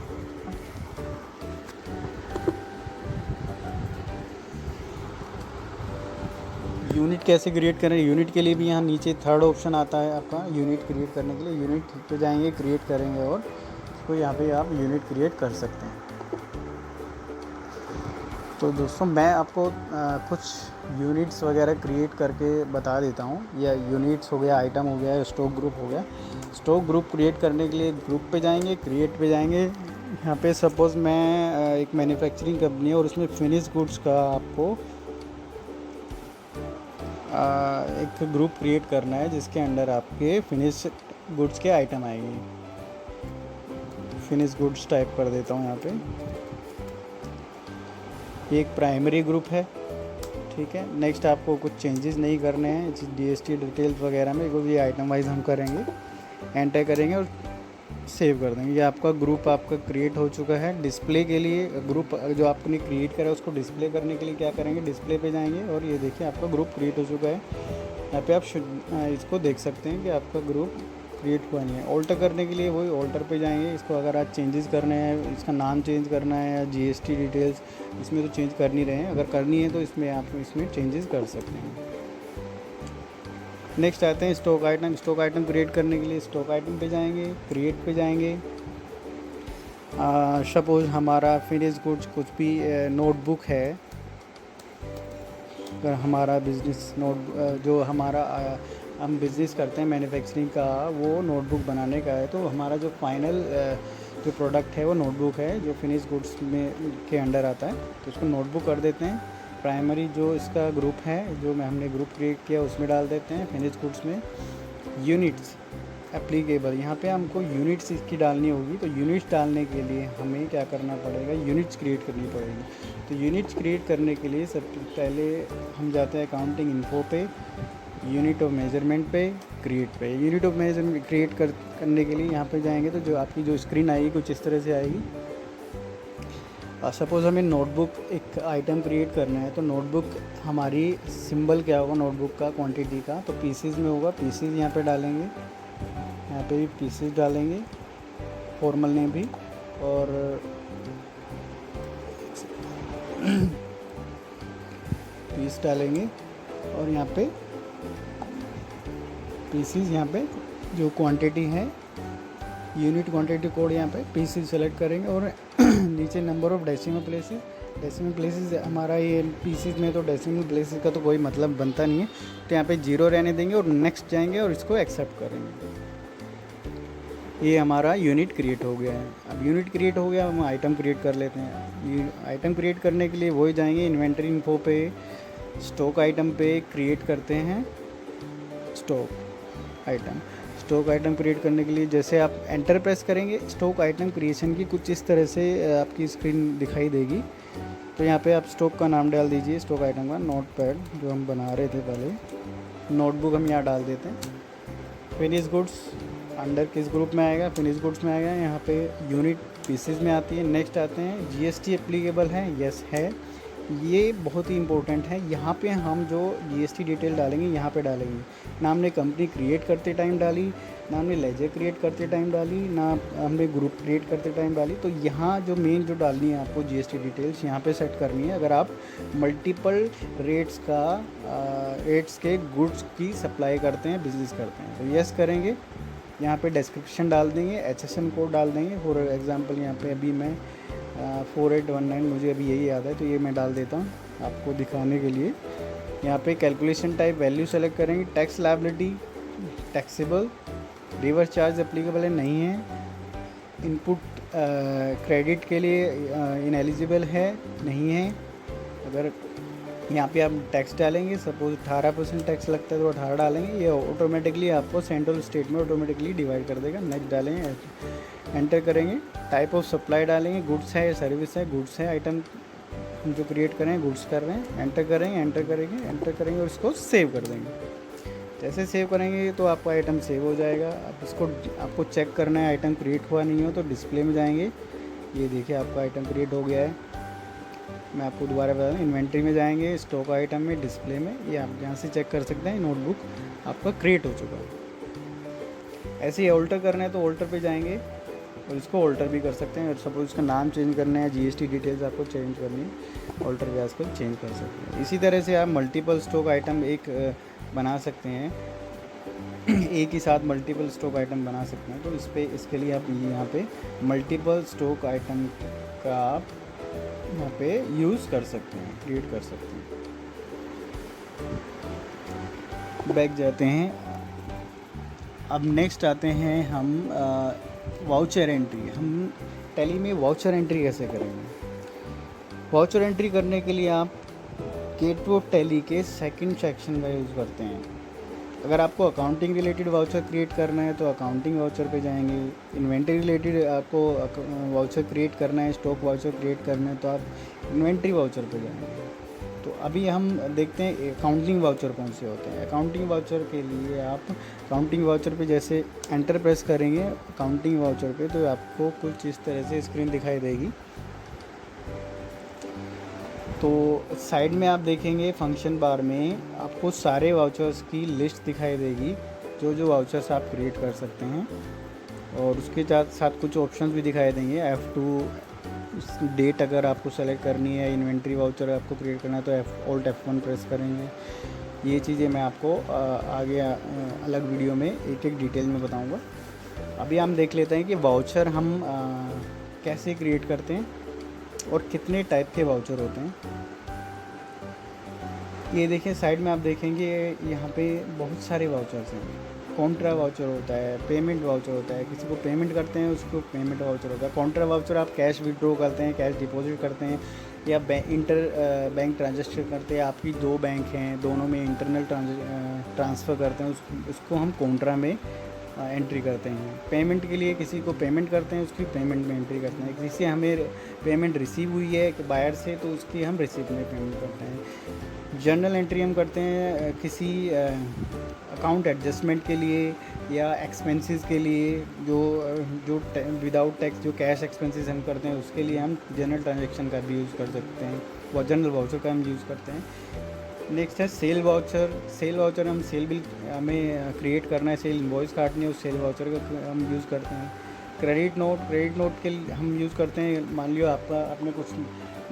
यूनिट कैसे क्रिएट करें, यूनिट के लिए भी यहाँ नीचे थर्ड ऑप्शन आता है आपका यूनिट क्रिएट करने के लिए। यूनिट पे जाएंगे, क्रिएट करेंगे और तो यहाँ पे आप यूनिट क्रिएट कर सकते हैं। तो दोस्तों मैं आपको कुछ यूनिट्स वगैरह क्रिएट करके बता देता हूँ। या यूनिट्स हो गया, आइटम हो गया, स्टॉक ग्रुप हो गया। स्टॉक ग्रुप क्रिएट करने के लिए ग्रुप पे जाएंगे, क्रिएट पे जाएंगे। यहाँ पे सपोज़ मैं एक मैन्युफैक्चरिंग कंपनी है और उसमें फिनिश गुड्स का आपको एक ग्रुप क्रिएट करना है जिसके अंडर आपके फिनिश गुड्स के आइटम आएंगे। फिनिश गुड्स टाइप कर देता हूँ यहाँ पे। ये एक प्राइमरी ग्रुप है, ठीक है। नेक्स्ट आपको कुछ चेंजेस नहीं करने हैं जीएसटी डिटेल्स वगैरह में, क्योंकि ये आइटम वाइज हम करेंगे। एंटर करेंगे और सेव कर देंगे। ये आपका ग्रुप आपका क्रिएट हो चुका है। डिस्प्ले के लिए ग्रुप जो आपने क्रिएट करा उसको डिस्प्ले करने के लिए क्या करेंगे, डिस्प्ले पे जाएंगे और ये देखिए आपका ग्रुप क्रिएट हो चुका है। यहाँ पे आप इसको देख सकते हैं कि आपका ग्रुप क्रिएट हुआ नहीं है। ऑल्टर करने के लिए वही ऑल्टर पे जाएंगे। इसको अगर आप चेंजेस करने हैं, इसका नाम चेंज करना है या जीएसटी डिटेल्स, इसमें तो चेंज कर नहीं रहे हैं। अगर करनी है तो इसमें आप इसमें चेंजेस कर सकते हैं। नेक्स्ट आते हैं stock item. Stock item create करने के लिए स्टॉक आइटम पे जाएंगे, क्रिएट पे जाएंगे। सपोज हमारा फिनिश गुड्स कुछ भी नोटबुक है, अगर हमारा बिजनेस जो हमारा हम बिज़नेस करते हैं मैन्युफैक्चरिंग का, वो नोटबुक बनाने का है, तो हमारा जो फाइनल जो प्रोडक्ट है वो नोटबुक है जो फिनिश गुड्स में के अंडर आता है, तो उसको नोटबुक कर देते हैं। प्राइमरी जो इसका ग्रुप है जो हमने ग्रुप क्रिएट किया उसमें डाल देते हैं। फिनिश गुड्स में यूनिट्स एप्लीकेबल, यहाँ पे हमको यूनिट्स इसकी डालनी होगी। तो यूनिट्स डालने के लिए हमें क्या करना पड़ेगा, यूनिट्स क्रिएट करनी पड़ेगी। तो यूनिट्स क्रिएट करने के लिए सबसे पहले हम जाते हैं अकाउंटिंग इन्फो पे, यूनिट ऑफ मेजरमेंट पे, क्रिएट पे। यूनिट ऑफ मेजरमेंट क्रिएट करने के लिए यहाँ पे जाएंगे तो जो आपकी जो स्क्रीन आएगी कुछ इस तरह से आएगी। सपोज़ हमें नोटबुक एक आइटम क्रिएट करना है, तो नोटबुक हमारी सिंबल क्या होगा नोटबुक का, क्वांटिटी का, तो पीसीज में होगा। पीसीज यहाँ पे डालेंगे, यहाँ पे भी पीसीज डालेंगे, फॉर्मल नेम भी, और पीस डालेंगे और यहाँ पे पीसीज, यहाँ पे जो क्वांटिटी है यूनिट क्वांटिटी कोड यहाँ पे पीसीज सेलेक्ट करेंगे और नीचे number of decimal places. Decimal places हमारा ये पीसीज में तो डेसिमल प्लेसेस का तो कोई मतलब बनता नहीं है, तो यहाँ पे 0 रहने देंगे और नेक्स्ट जाएंगे और इसको एक्सेप्ट करेंगे। ये हमारा यूनिट क्रिएट हो गया है। अब यूनिट क्रिएट हो गया, हम आइटम क्रिएट कर लेते हैं। आइटम क्रिएट करने के लिए वही जाएंगे इन्वेंट्री इन्फो पे, स्टॉक आइटम पे क्रिएट करते हैं stock item. Stock item create करने के लिए जैसे आप एंटर प्रेस करेंगे, स्टॉक आइटम क्रिएशन की कुछ इस तरह से आपकी स्क्रीन दिखाई देगी, तो यहाँ पे आप स्टॉक का नाम डाल दीजिए, स्टॉक आइटम का, नोट पैड जो हम बना रहे थे पहले, नोटबुक हम यहाँ डाल देते हैं। फिनिश गुड्स अंडर किस ग्रुप में आएगा, फिनिश गुड्स में आएगा। यहाँ पे यूनिट पीसेस में आती है। नेक्स्ट आते हैं जीएसटी एप्लीकेबल है, यस है। ये बहुत ही इंपॉर्टेंट है। यहाँ पे हम जो जीएसटी डिटेल डालेंगे यहाँ पे डालेंगे, ना हमने कंपनी क्रिएट करते टाइम डाली, ना हमने लेजर क्रिएट करते टाइम डाली, ना हमने ग्रुप क्रिएट करते टाइम डाली। तो यहाँ जो मेन जो डालनी है आपको जीएसटी डिटेल्स यहाँ पे सेट करनी है अगर आप मल्टीपल रेट्स के गुड्स की सप्लाई करते हैं, बिजनेस करते हैं। तो यस करेंगे। यहाँ पे डिस्क्रिप्शन डाल देंगे, HSN कोड डाल देंगे। फॉर एग्ज़ाम्पल यहाँ पे अभी मैं 4819 मुझे अभी यही याद है, तो ये मैं डाल देता हूँ आपको दिखाने के लिए। यहाँ पे कैलकुलेशन टाइप वैल्यू सेलेक्ट करेंगे। Tax liability taxable, reverse charge applicable है, नहीं है। इनपुट क्रेडिट के लिए इनएलिजिबल है, नहीं है। अगर यहाँ पे आप टैक्स डालेंगे, सपोज 18% टैक्स लगता है तो 18 डालेंगे, ये ऑटोमेटिकली आपको सेंट्रल स्टेट में ऑटोमेटिकली डिवाइड कर देगा। नेक्स्ट डालेंगे, एंटर करेंगे। टाइप ऑफ सप्लाई डालेंगे, गुड्स है या सर्विस है, गुड्स है। आइटम हम जो क्रिएट कर रहे हैं गुड्स कर रहे हैं, एंटर करेंगे, एंटर करेंगे और इसको सेव कर देंगे। जैसे सेव करेंगे तो आपका आइटम सेव हो जाएगा। अब इसको आपको चेक करना है आइटम क्रिएट हुआ नहीं हो तो डिस्प्ले में जाएंगे। ये देखिए आपका आइटम क्रिएट हो गया है। मैं आपको दोबारा बता दूँ, इन्वेंट्री में जाएंगे, स्टॉक आइटम में, डिस्प्ले में, ये आप यहाँ से चेक कर सकते हैं नोटबुक आपका क्रिएट हो चुका है। ऐसे ही ऑल्टर करना है तो ऑल्टर पे जाएंगे और इसको ऑल्टर भी कर सकते हैं। और सपोज इसका नाम चेंज करना है, जीएसटी डिटेल्स आपको चेंज करनी है, ऑल्टर पे इसको चेंज कर सकते हैं। इसी तरह से आप मल्टीपल स्टॉक आइटम एक बना सकते हैं, एक ही साथ मल्टीपल स्टॉक आइटम बना सकते हैं। तो इसके लिए आप यहाँ पे मल्टीपल स्टॉक आइटम का आप यहाँ पे यूज़ कर सकते हैं, क्रिएट कर सकते हैं। बैक जाते हैं। अब नेक्स्ट आते हैं हम वाउचर एंट्री। हम टैली में वाउचर एंट्री कैसे करेंगे। वाउचर एंट्री करने के लिए आप गेटवे ऑफ टैली के सेकंड सेक्शन का यूज़ करते हैं। अगर आपको अकाउंटिंग रिलेटेड वाउचर क्रिएट करना है तो अकाउंटिंग वाउचर पे जाएंगे। इन्वेंट्री रिलेटेड आपको वाउचर क्रिएट करना है, स्टॉक वाउचर क्रिएट करना है तो आप इन्वेंट्री वाउचर पे जाएंगे। तो अभी हम देखते हैं अकाउंटिंग वाउचर कौन से होते हैं। अकाउंटिंग वाउचर के लिए आप अकाउंटिंग वाउचर पे जैसे एंटर प्रेस करेंगे अकाउंटिंग वाउचर पे तो आपको कुछ इस तरह से स्क्रीन दिखाई देगी। तो साइड में आप देखेंगे फंक्शन बार में आपको सारे वाउचर्स की लिस्ट दिखाई देगी, जो वाउचर्स आप क्रिएट कर सकते हैं। और उसके साथ कुछ ऑप्शंस भी दिखाई देंगे। F2 डेट अगर आपको सेलेक्ट करनी है, इन्वेंट्री वाउचर आपको क्रिएट करना है तो Alt F1 प्रेस करेंगे। ये चीज़ें मैं आपको आगे अलग वीडियो में एक एक डिटेल में बताऊंगा। अभी हम देख लेते हैं कि वाउचर हम कैसे क्रिएट करते हैं और कितने टाइप के वाउचर होते हैं। ये देखिए साइड में आप देखेंगे यहाँ पे बहुत सारे वाउचर्स हैं। कॉन्ट्रा वाउचर होता है, पेमेंट वाउचर होता है, किसी को पेमेंट करते हैं उसको पेमेंट वाउचर होता है। कॉन्ट्रा वाउचर आप कैश विड्रॉ करते हैं, कैश डिपॉजिट करते हैं या इंटर बैंक ट्रांजेक्शन करते हैं। आपकी दो बैंक हैं, दोनों में इंटरनल ट्रांसफ़र करते हैं, उसको हम कॉन्ट्रा में एंट्री करते हैं। पेमेंट के लिए किसी को पेमेंट करते हैं, उसकी पेमेंट में एंट्री करते हैं। किसी से हमें पेमेंट रिसीव हुई है बायर से तो उसकी हम रिसीव में पेमेंट करते हैं। जर्नल एंट्री हम करते हैं किसी अकाउंट एडजस्टमेंट के लिए या एक्सपेंसेस के लिए, जो विदाउट टैक्स जो कैश एक्सपेंसेस हम करते हैं उसके लिए हम जनरल ट्रांजेक्शन का भी यूज़ कर सकते हैं, वो जनरल वाउचर का हम यूज़ करते हैं। नेक्स्ट है सेल वाउचर। सेल वाउचर हम सेल बिल हमें क्रिएट करना है, सेल इनवॉइस काटनी है, उस सेल वाउचर का हम यूज़ करते हैं। क्रेडिट नोट के लिए हम यूज़ करते हैं, मान लियो आपने कुछ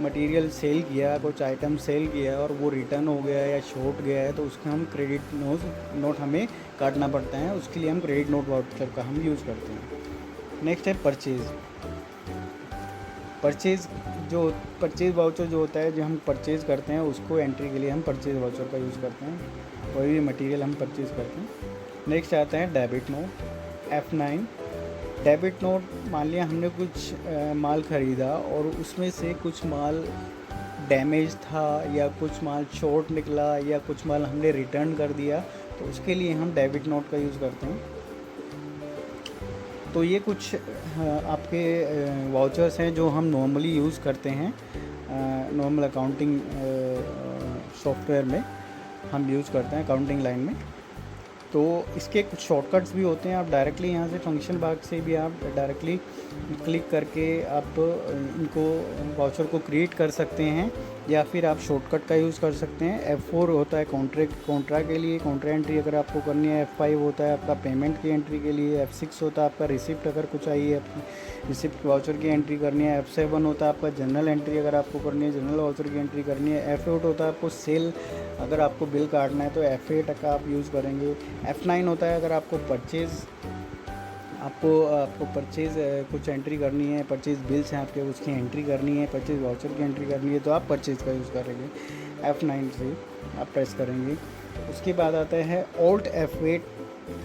मटेरियल सेल किया, कुछ आइटम सेल किया और वो रिटर्न हो गया या छूट गया है तो उसका हम क्रेडिट नोट हमें काटना पड़ता है, उसके लिए हम क्रेडिट नोट वाउचर का हम यूज़ करते हैं। नेक्स्ट है परचेज़ वाउचर जो होता है, जो हम परचेज़ करते हैं उसको एंट्री के लिए हम परचेज़ वाउचर का यूज़ करते हैं, कोई भी मटेरियल हम परचेज़ करते हैं। नेक्स्ट आता है debit note, F9। Debit note, मान लिया हमने कुछ माल ख़रीदा और उसमें से कुछ माल डैमेज था या कुछ माल शॉर्ट निकला या कुछ माल हमने रिटर्न कर दिया तो उसके लिए हम डेबिट नोट का यूज़ करते हैं। तो ये कुछ आपके वाउचर्स हैं जो हम नॉर्मली यूज़ करते हैं नॉर्मल अकाउंटिंग सॉफ्टवेयर में हम यूज़ करते हैं अकाउंटिंग लाइन में। तो इसके कुछ शॉर्टकट्स भी होते हैं। आप डायरेक्टली यहाँ से फंक्शन बाग से भी आप डायरेक्टली क्लिक करके आप इनको वाउचर को क्रिएट कर सकते हैं, या फिर आप शॉर्टकट का यूज़ कर सकते हैं। F4 होता है कॉन्ट्रा के लिए, कॉन्ट्रा एंट्री अगर आपको करनी है। F5 होता है आपका पेमेंट की एंट्री के लिए। F6 होता है आपका रिसिप्ट अगर कुछ आई है, आपकी रिसिप्ट वाउचर की एंट्री करनी है। F7 होता है आपका जनरल एंट्री अगर आपको करनी है, जनरल वाउचर की एंट्री करनी है। F8 होता है आपको सेल अगर आपको बिल काटना है तो F8 का आप यूज़ करेंगे। F9 होता है अगर आपको परचेज़ कुछ एंट्री करनी है, परचेज़ बिल्स हैं आपके उसकी एंट्री करनी है, परचेज़ वाउचर की एंट्री करनी है, तो आप परचेज़ का यूज़ करेंगे। F9 से आप प्रेस करेंगे। उसके बाद आता है Alt F8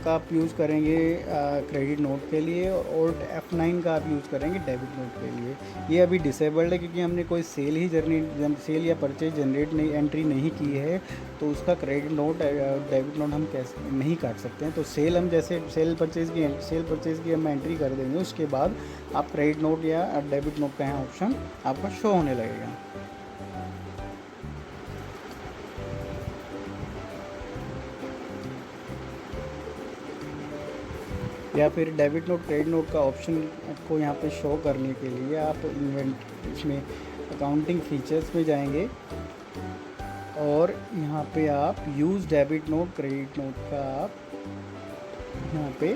का आप यूज़ करेंगे क्रेडिट नोट के लिए, और Alt F9 का आप यूज़ करेंगे डेबिट नोट के लिए। ये अभी डिसेबल्ड है क्योंकि हमने कोई सेल या परचेज जनरेट एंट्री नहीं की है, तो उसका क्रेडिट नोट डेबिट नोट हम कैसे नहीं काट सकते हैं। तो हम जैसे सेल परचेज़ की हम एंट्री कर देंगे, उसके बाद आप क्रेडिट नोट या डेबिट नोट का यहाँ ऑप्शन आपका शो होने लगेगा। या फिर डेबिट नोट क्रेडिट नोट का ऑप्शन को यहाँ पे शो करने के लिए आप इसमें अकाउंटिंग फीचर्स में जाएंगे, और यहाँ पे आप use debit note credit note का आप यहाँ पे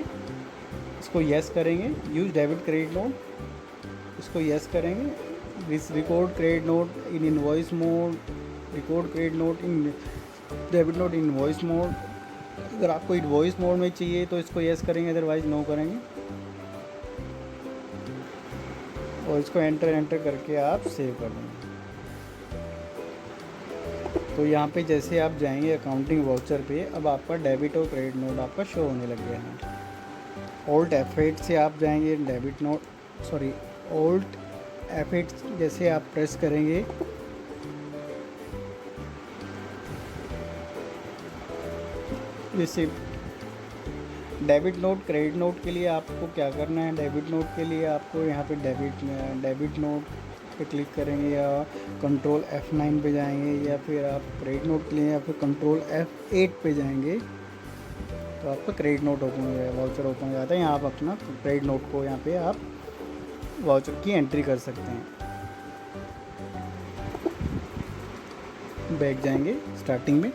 इसको यस करेंगे। यूज़ डेबिट क्रेडिट नोट इसको यस करेंगे। Record credit note in invoice mode, record credit note in debit note in invoice mode. अगर आपको इनवॉइस मोड में चाहिए तो इसको यस करेंगे, अदरवाइज नो करेंगे, और इसको एंटर करके आप सेव कर देंगे। तो यहाँ पे जैसे आप जाएंगे अकाउंटिंग वाउचर पे, अब आपका डेबिट और क्रेडिट नोट आपका शो होने लग गया है। Alt F8 से आप जाएंगे Alt F8 जैसे आप प्रेस करेंगे, जैसे डेबिट नोट क्रेडिट नोट के लिए आपको क्या करना है। डेबिट नोट के लिए आपको यहाँ पे डेबिट नोट पे क्लिक करेंगे, या कंट्रोल F9 पे जाएंगे, या फिर आप क्रेडिट नोट के लिए या फिर कंट्रोल F8 पे जाएंगे, तो आपका क्रेडिट नोट ओपन हो जाएगा, वाउचर ओपन हो जाता है। यहाँ आप अपना क्रेडिट नोट को यहाँ पे आप वाउचर की एंट्री कर सकते हैं। बैक जाएंगे स्टार्टिंग में,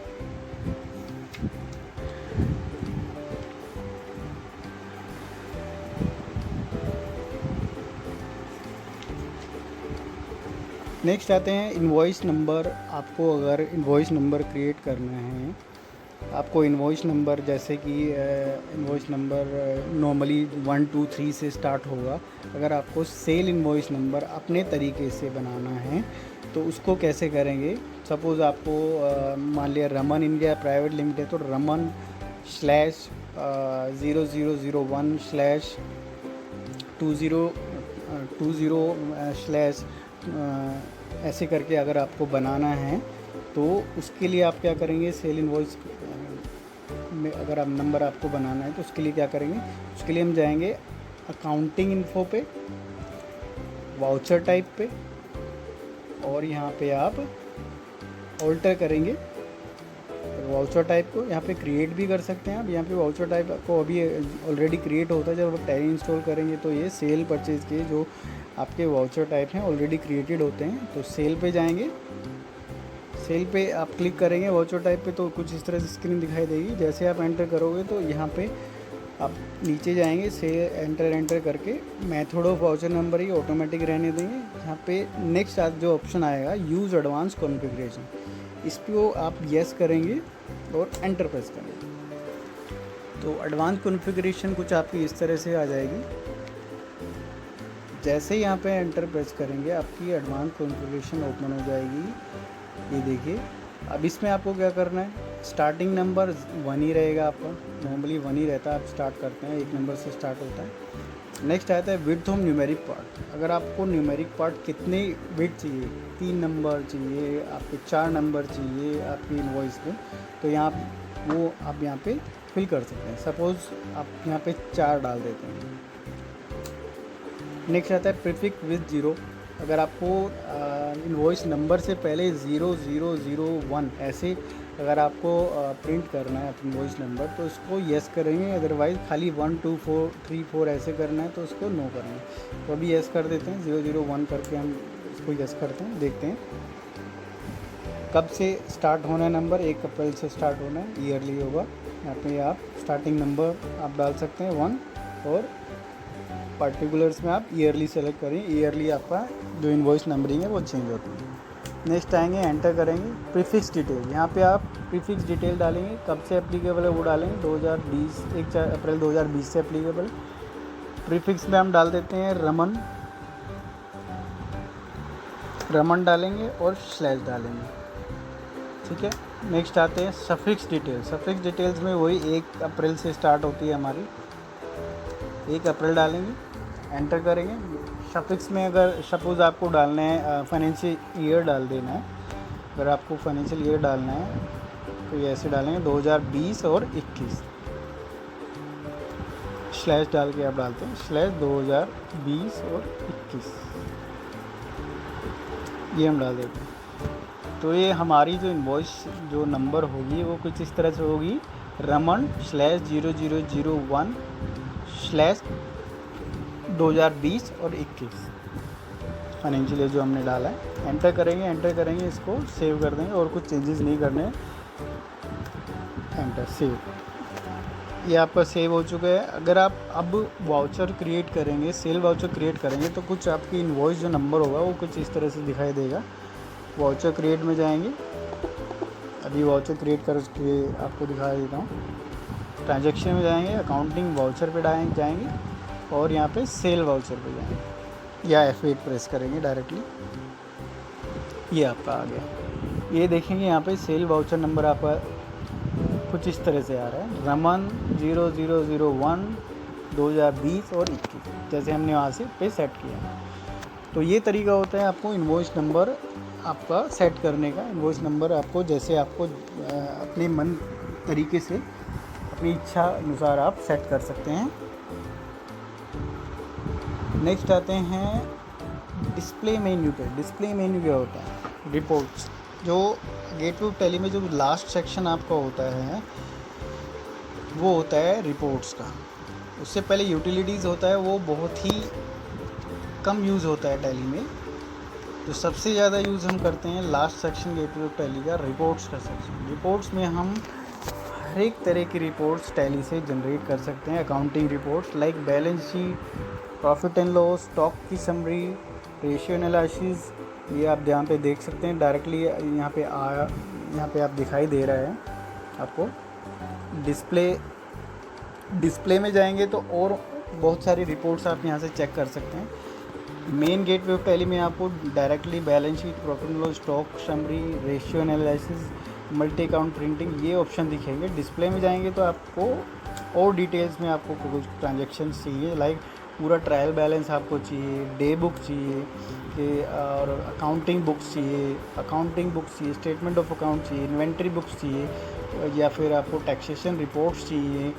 नेक्स्ट आते हैं इनवॉइस नंबर। आपको अगर इनवॉइस नंबर क्रिएट करना है, आपको इनवॉइस नंबर जैसे कि इनवॉइस नंबर नॉर्मली 1 2 3 से स्टार्ट होगा। अगर आपको सेल इनवॉइस नंबर अपने तरीके से बनाना है तो उसको कैसे करेंगे। सपोज़ आपको मान लिया रमन इंडिया प्राइवेट लिमिटेड, तो रमन /0001/2020/, ऐसे करके अगर आपको बनाना है तो उसके लिए आप क्या करेंगे। सेल इनवॉइस में अगर आप नंबर आपको बनाना है तो उसके लिए क्या करेंगे, उसके लिए हम जाएंगे अकाउंटिंग इन्फो पे, वाउचर टाइप पे, और यहाँ पे आप ऑल्टर करेंगे वाउचर टाइप को। यहाँ पे क्रिएट भी कर सकते हैं आप। यहाँ पे वाउचर टाइप आपको अभी ऑलरेडी क्रिएट होता है। जब आप टैली इंस्टॉल करेंगे तो ये सेल परचेज के जो आपके वाउचर टाइप हैं ऑलरेडी क्रिएटेड होते हैं। तो सेल पे जाएंगे, सेल पे आप क्लिक करेंगे वाउचर टाइप पे, तो कुछ इस तरह से स्क्रीन दिखाई देगी। जैसे आप एंटर करोगे तो यहाँ पे आप नीचे जाएंगे, से एंटर करके method of voucher number he automatic रहने देंगे। यहाँ पे नेक्स्ट जो ऑप्शन आएगा यूज़ एडवांस कॉन्फ़िगरेशन, इस पर आप येस करेंगे और एंटर प्रेस करेंगे। तो एडवांस कॉन्फ़िगरेशन कुछ आपकी इस तरह से आ जाएगी। जैसे यहाँ पे एंटर प्रेस करेंगे आपकी एडवांस कॉन्फ़िगरेशन ओपन हो जाएगी। ये देखिए, अब इसमें आपको क्या करना है, स्टार्टिंग नंबर 1 ही रहेगा आपका, नॉर्मली 1 ही रहता है। आप स्टार्ट करते हैं 1 नंबर से स्टार्ट होता है। नेक्स्ट आता है विड्थ ऑफ न्यूमेरिक पार्ट। अगर आपको न्यूमेरिक पार्ट कितने विड्थ चाहिए, 3 नंबर चाहिए, आपको 4 नंबर चाहिए आपकी इनवॉइस में, तो यहाँ वो आप यहाँ पे फिल कर सकते हैं। सपोज़ आप यहाँ पे 4 डाल देते हैं। नेक्स्ट आता है प्रीफिक्स विद 0। अगर आपको इनवॉइस नंबर से पहले 0001 ऐसे अगर आपको प्रिंट करना है इनवॉइस नंबर तो इसको यस करेंगे, अदरवाइज़ खाली 1 2 4 3 4 ऐसे करना है तो उसको नो करेंगे। तो अभी यस कर देते हैं, 001 करके हम इसको यस करते हैं। देखते हैं कब से स्टार्ट होना है नंबर, 1 अप्रैल से स्टार्ट होना है, ईयरली होगा। यहाँ पे आप स्टार्टिंग नंबर आप डाल सकते हैं 1 और पर्टिकुलर्स में आप ईयरली सेलेक्ट करें, ईयरली आपका जो इनवॉइस नंबरिंग है वो चेंज होती है। नेक्स्ट आएंगे, एंटर करेंगे प्रीफिक्स डिटेल। यहाँ पे आप प्रीफिक्स डिटेल डालेंगे, कब से एप्लीकेबल है वो डालेंगे, 2020 1 अप्रैल 2020 से एप्लीकेबल। प्रीफिक्स में हम डाल देते हैं रमन डालेंगे और स्लैश डालेंगे, ठीक है। नेक्स्ट आते हैं सफिक्स डिटेल। सफिक्स डिटेल्स में वही 1 अप्रैल से स्टार्ट होती है हमारी, 1 अप्रैल डालेंगे, एंटर करेंगे। सफिक्स में अगर सपोज़ आपको डालना है फाइनेंशियल ईयर डाल देना है, अगर आपको फाइनेंशियल ईयर डालना है तो ये ऐसे डालेंगे 2020 और 21, स्लैश डाल के आप डालते हैं स्लैश 2020 और 21, ये हम डाल देते हैं। तो ये हमारी जो इनवॉइस जो नंबर होगी वो कुछ इस तरह से होगी, रमन /0001 स्लैश 2020 और 21 फाइनेंशियल जो हमने डाला है। एंटर करेंगे, इसको सेव कर देंगे और कुछ चेंजेस नहीं करने हैं। एंटर, सेव, ये आपका सेव हो चुका है। अगर आप अब वाउचर क्रिएट करेंगे, सेल वाउचर क्रिएट करेंगे तो कुछ आपकी इनवॉइस जो नंबर होगा वो कुछ इस तरह से दिखाई देगा। वाउचर क्रिएट में जाएंगे, अभी वाउचर क्रिएट करके आपको दिखा देता हूँ। ट्रांजैक्शन में जाएंगे, अकाउंटिंग वाउचर पे जाएंगे और यहाँ पे सेल वाउचर पे जाएंगे या F8 प्रेस करेंगे डायरेक्टली, ये आपका आ गया। ये देखेंगे यहाँ पे सेल वाउचर नंबर आपका कुछ इस तरह से आ रहा है, रमन 0001 2020 और 21, जैसे हमने वहाँ से पे सेट किया। तो ये तरीका होता है आपको इनवॉइस नंबर आपका सेट करने का। इनवॉइस नंबर आपको जैसे आपको अपने मन तरीके से अपनी इच्छा अनुसार आप सेट कर सकते हैं। नेक्स्ट आते हैं डिस्प्ले मेन्यू पे। डिस्प्ले मेन्यू क्या होता है, रिपोर्ट्स। जो गेटवे ऑफ टैली में जो लास्ट सेक्शन आपका होता है वो होता है रिपोर्ट्स का। उससे पहले यूटिलिटीज़ होता है, वो बहुत ही कम यूज़ होता है टैली में। तो सबसे ज़्यादा यूज़ हम करते हैं last section gateway of tally का, रिपोर्ट्स का सेक्शन। रिपोर्ट्स में हम हर एक तरह की रिपोर्ट्स टैली से जनरेट कर सकते हैं। Accounting reports like balance sheet, profit and loss, stock की समरी, रेशियो एनालिसिस, ये आप यहाँ पे देख सकते हैं डायरेक्टली यहाँ पे आप दिखाई दे रहा है आपको। डिस्प्ले में जाएंगे तो और बहुत सारी रिपोर्ट्स आप यहाँ से चेक कर सकते हैं। मेन गेटवे ऑफ टैली में आपको directly balance sheet, profit and loss, stock summary, ratio analysis, multi account printing, ये ऑप्शन दिखेंगे। डिस्प्ले में जाएंगे तो आपको और डिटेल्स में आपको कुछ ट्रांजेक्शन चाहिए, लाइक पूरा ट्रायल बैलेंस आपको चाहिए, डे बुक चाहिए और अकाउंटिंग बुक्स चाहिए, स्टेटमेंट ऑफ अकाउंट चाहिए, इन्वेंट्री बुक्स चाहिए या फिर आपको टैक्सेशन रिपोर्ट्स चाहिए।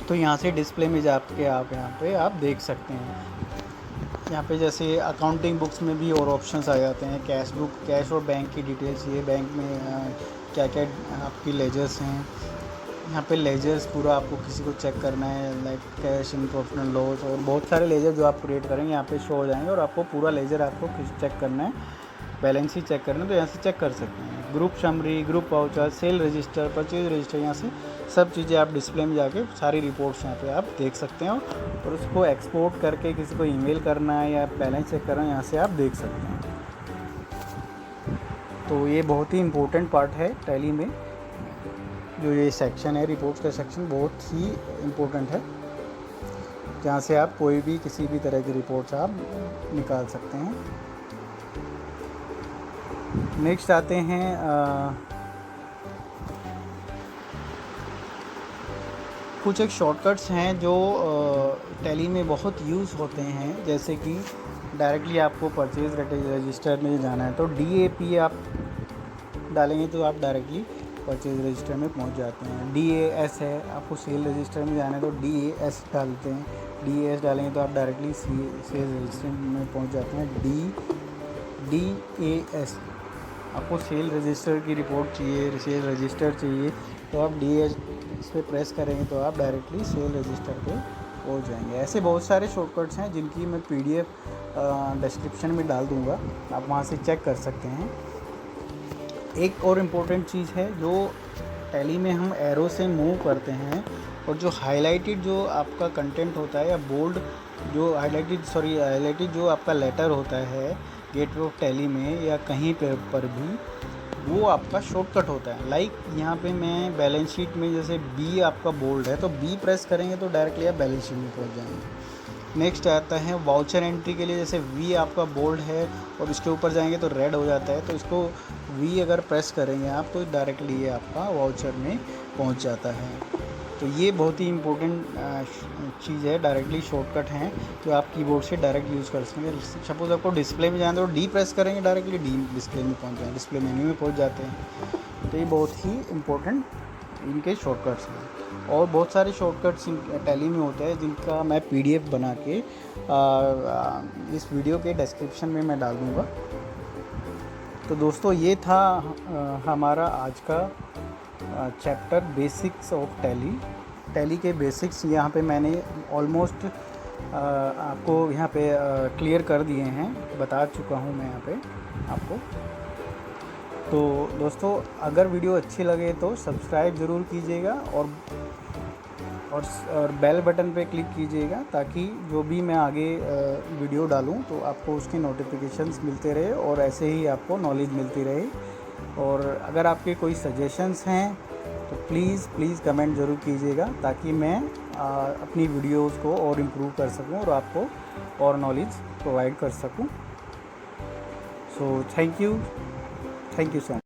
तो यहाँ से डिस्प्ले में जाके आप यहाँ पे आप देख सकते हैं। यहाँ पे जैसे अकाउंटिंग बुक्स में भी और ऑप्शंस आ जाते हैं, कैश बुक, कैश और बैंक की डिटेल्स चाहिए, बैंक में क्या क्या आपकी लेजर्स हैं। यहाँ पे लेजर्स पूरा आपको किसी को चेक करना है, like cash in, profit and loss, और बहुत सारे लेजर जो आप क्रिएट करेंगे यहाँ पे शो हो जाएंगे और आपको पूरा लेजर आपको चेक करना है, बैलेंस ही चेक करना है तो यहाँ से चेक कर सकते हैं। Group summary, group voucher, cell register, purchase register, यहाँ से सब चीज़ें आप डिस्प्ले में जाके सारी रिपोर्ट्स यहाँ पे आप देख सकते हैं और उसको एक्सपोर्ट करके किसी को ईमेल करना है या बैलेंस चेक करना है, यहाँ से आप देख सकते हैं। तो ये बहुत ही इम्पोर्टेंट पार्ट है टैली में, जो ये सेक्शन है रिपोर्ट्स का सेक्शन बहुत ही इम्पोर्टेंट है, जहाँ से आप कोई भी किसी भी तरह की रिपोर्ट्स आप निकाल सकते हैं। नेक्स्ट आते हैं कुछ एक शॉर्टकट्स हैं जो टैली में बहुत यूज़ होते हैं, जैसे कि डायरेक्टली आपको परचेज रजिस्टर में जाना है तो DAP आप डालेंगे तो आप डायरेक्टली परचेज रजिस्टर में पहुंच जाते हैं। DAS है, आपको सेल रजिस्टर में जाना है तो DAS डालते हैं। DAS डालेंगे तो आप डायरेक्टली सेल्स रजिस्टर में पहुंच जाते हैं। DAS, आपको सेल रजिस्टर की रिपोर्ट चाहिए, सेल रजिस्टर चाहिए, तो आप DAS इस पर प्रेस करेंगे तो आप डायरेक्टली सेल रजिस्टर पे पहुंच जाएंगे। ऐसे बहुत सारे शॉर्टकट्स हैं जिनकी मैं PDF डिस्क्रिप्शन में डाल दूंगा, आप वहां से चेक कर सकते हैं। एक और इम्पोर्टेंट चीज़ है, जो टैली में हम एरो से मूव करते हैं और जो हाईलाइटेड जो आपका कंटेंट होता है या बोल्ड जो हाईलाइटेड जो आपका लेटर होता है गेटवे ऑफ टैली में या कहीं पर भी, वो आपका शॉर्टकट होता है। लाइक यहाँ पे मैं बैलेंस शीट में जैसे B आपका बोल्ड है तो B प्रेस करेंगे तो डायरेक्टली आप बैलेंस शीट में पहुँच जाएंगे। नेक्स्ट आता है वाउचर एंट्री के लिए, जैसे V आपका बोल्ड है और इसके ऊपर जाएंगे तो रेड हो जाता है, तो इसको V अगर प्रेस करेंगे आप तो डायरेक्टली ये आपका वाउचर में पहुंच जाता है। तो ये बहुत ही इम्पोर्टेंट चीज़ है, डायरेक्टली शॉर्टकट हैं जो आप कीबोर्ड से डायरेक्ट यूज़ कर सकते हैं। सपोज़ आपको डिस्प्ले में जाना तो D प्रेस करेंगे, डायरेक्टली डिस्प्ले में पहुँच जाएंगे, डिस्प्ले मेन्यू में पहुँच जाते हैं। तो ये बहुत ही इम्पोर्टेंट इनके शॉर्टकट्स हैं। और बहुत सारे शॉर्टकट्स टैली में होते हैं जिनका मैं PDF बना के इस वीडियो के डिस्क्रिप्शन में मैं डाल दूँगा। तो दोस्तों ये था हमारा आज का चैप्टर बेसिक्स ऑफ टैली के बेसिक्स। यहाँ पे मैंने ऑलमोस्ट आपको यहाँ पे क्लियर कर दिए हैं, बता चुका हूँ मैं यहाँ पे आपको। तो दोस्तों अगर वीडियो अच्छी लगे तो सब्सक्राइब ज़रूर कीजिएगा और बेल बटन पे क्लिक कीजिएगा, ताकि जो भी मैं आगे वीडियो डालूं तो आपको उसके नोटिफिकेशंस मिलते रहे और ऐसे ही आपको नॉलेज मिलती रहे। और अगर आपके कोई सजेशंस हैं तो प्लीज़ कमेंट ज़रूर कीजिएगा, ताकि मैं अपनी वीडियोस को और इम्प्रूव कर सकूं और आपको और नॉलेज प्रोवाइड कर सकूं। So thank you so much.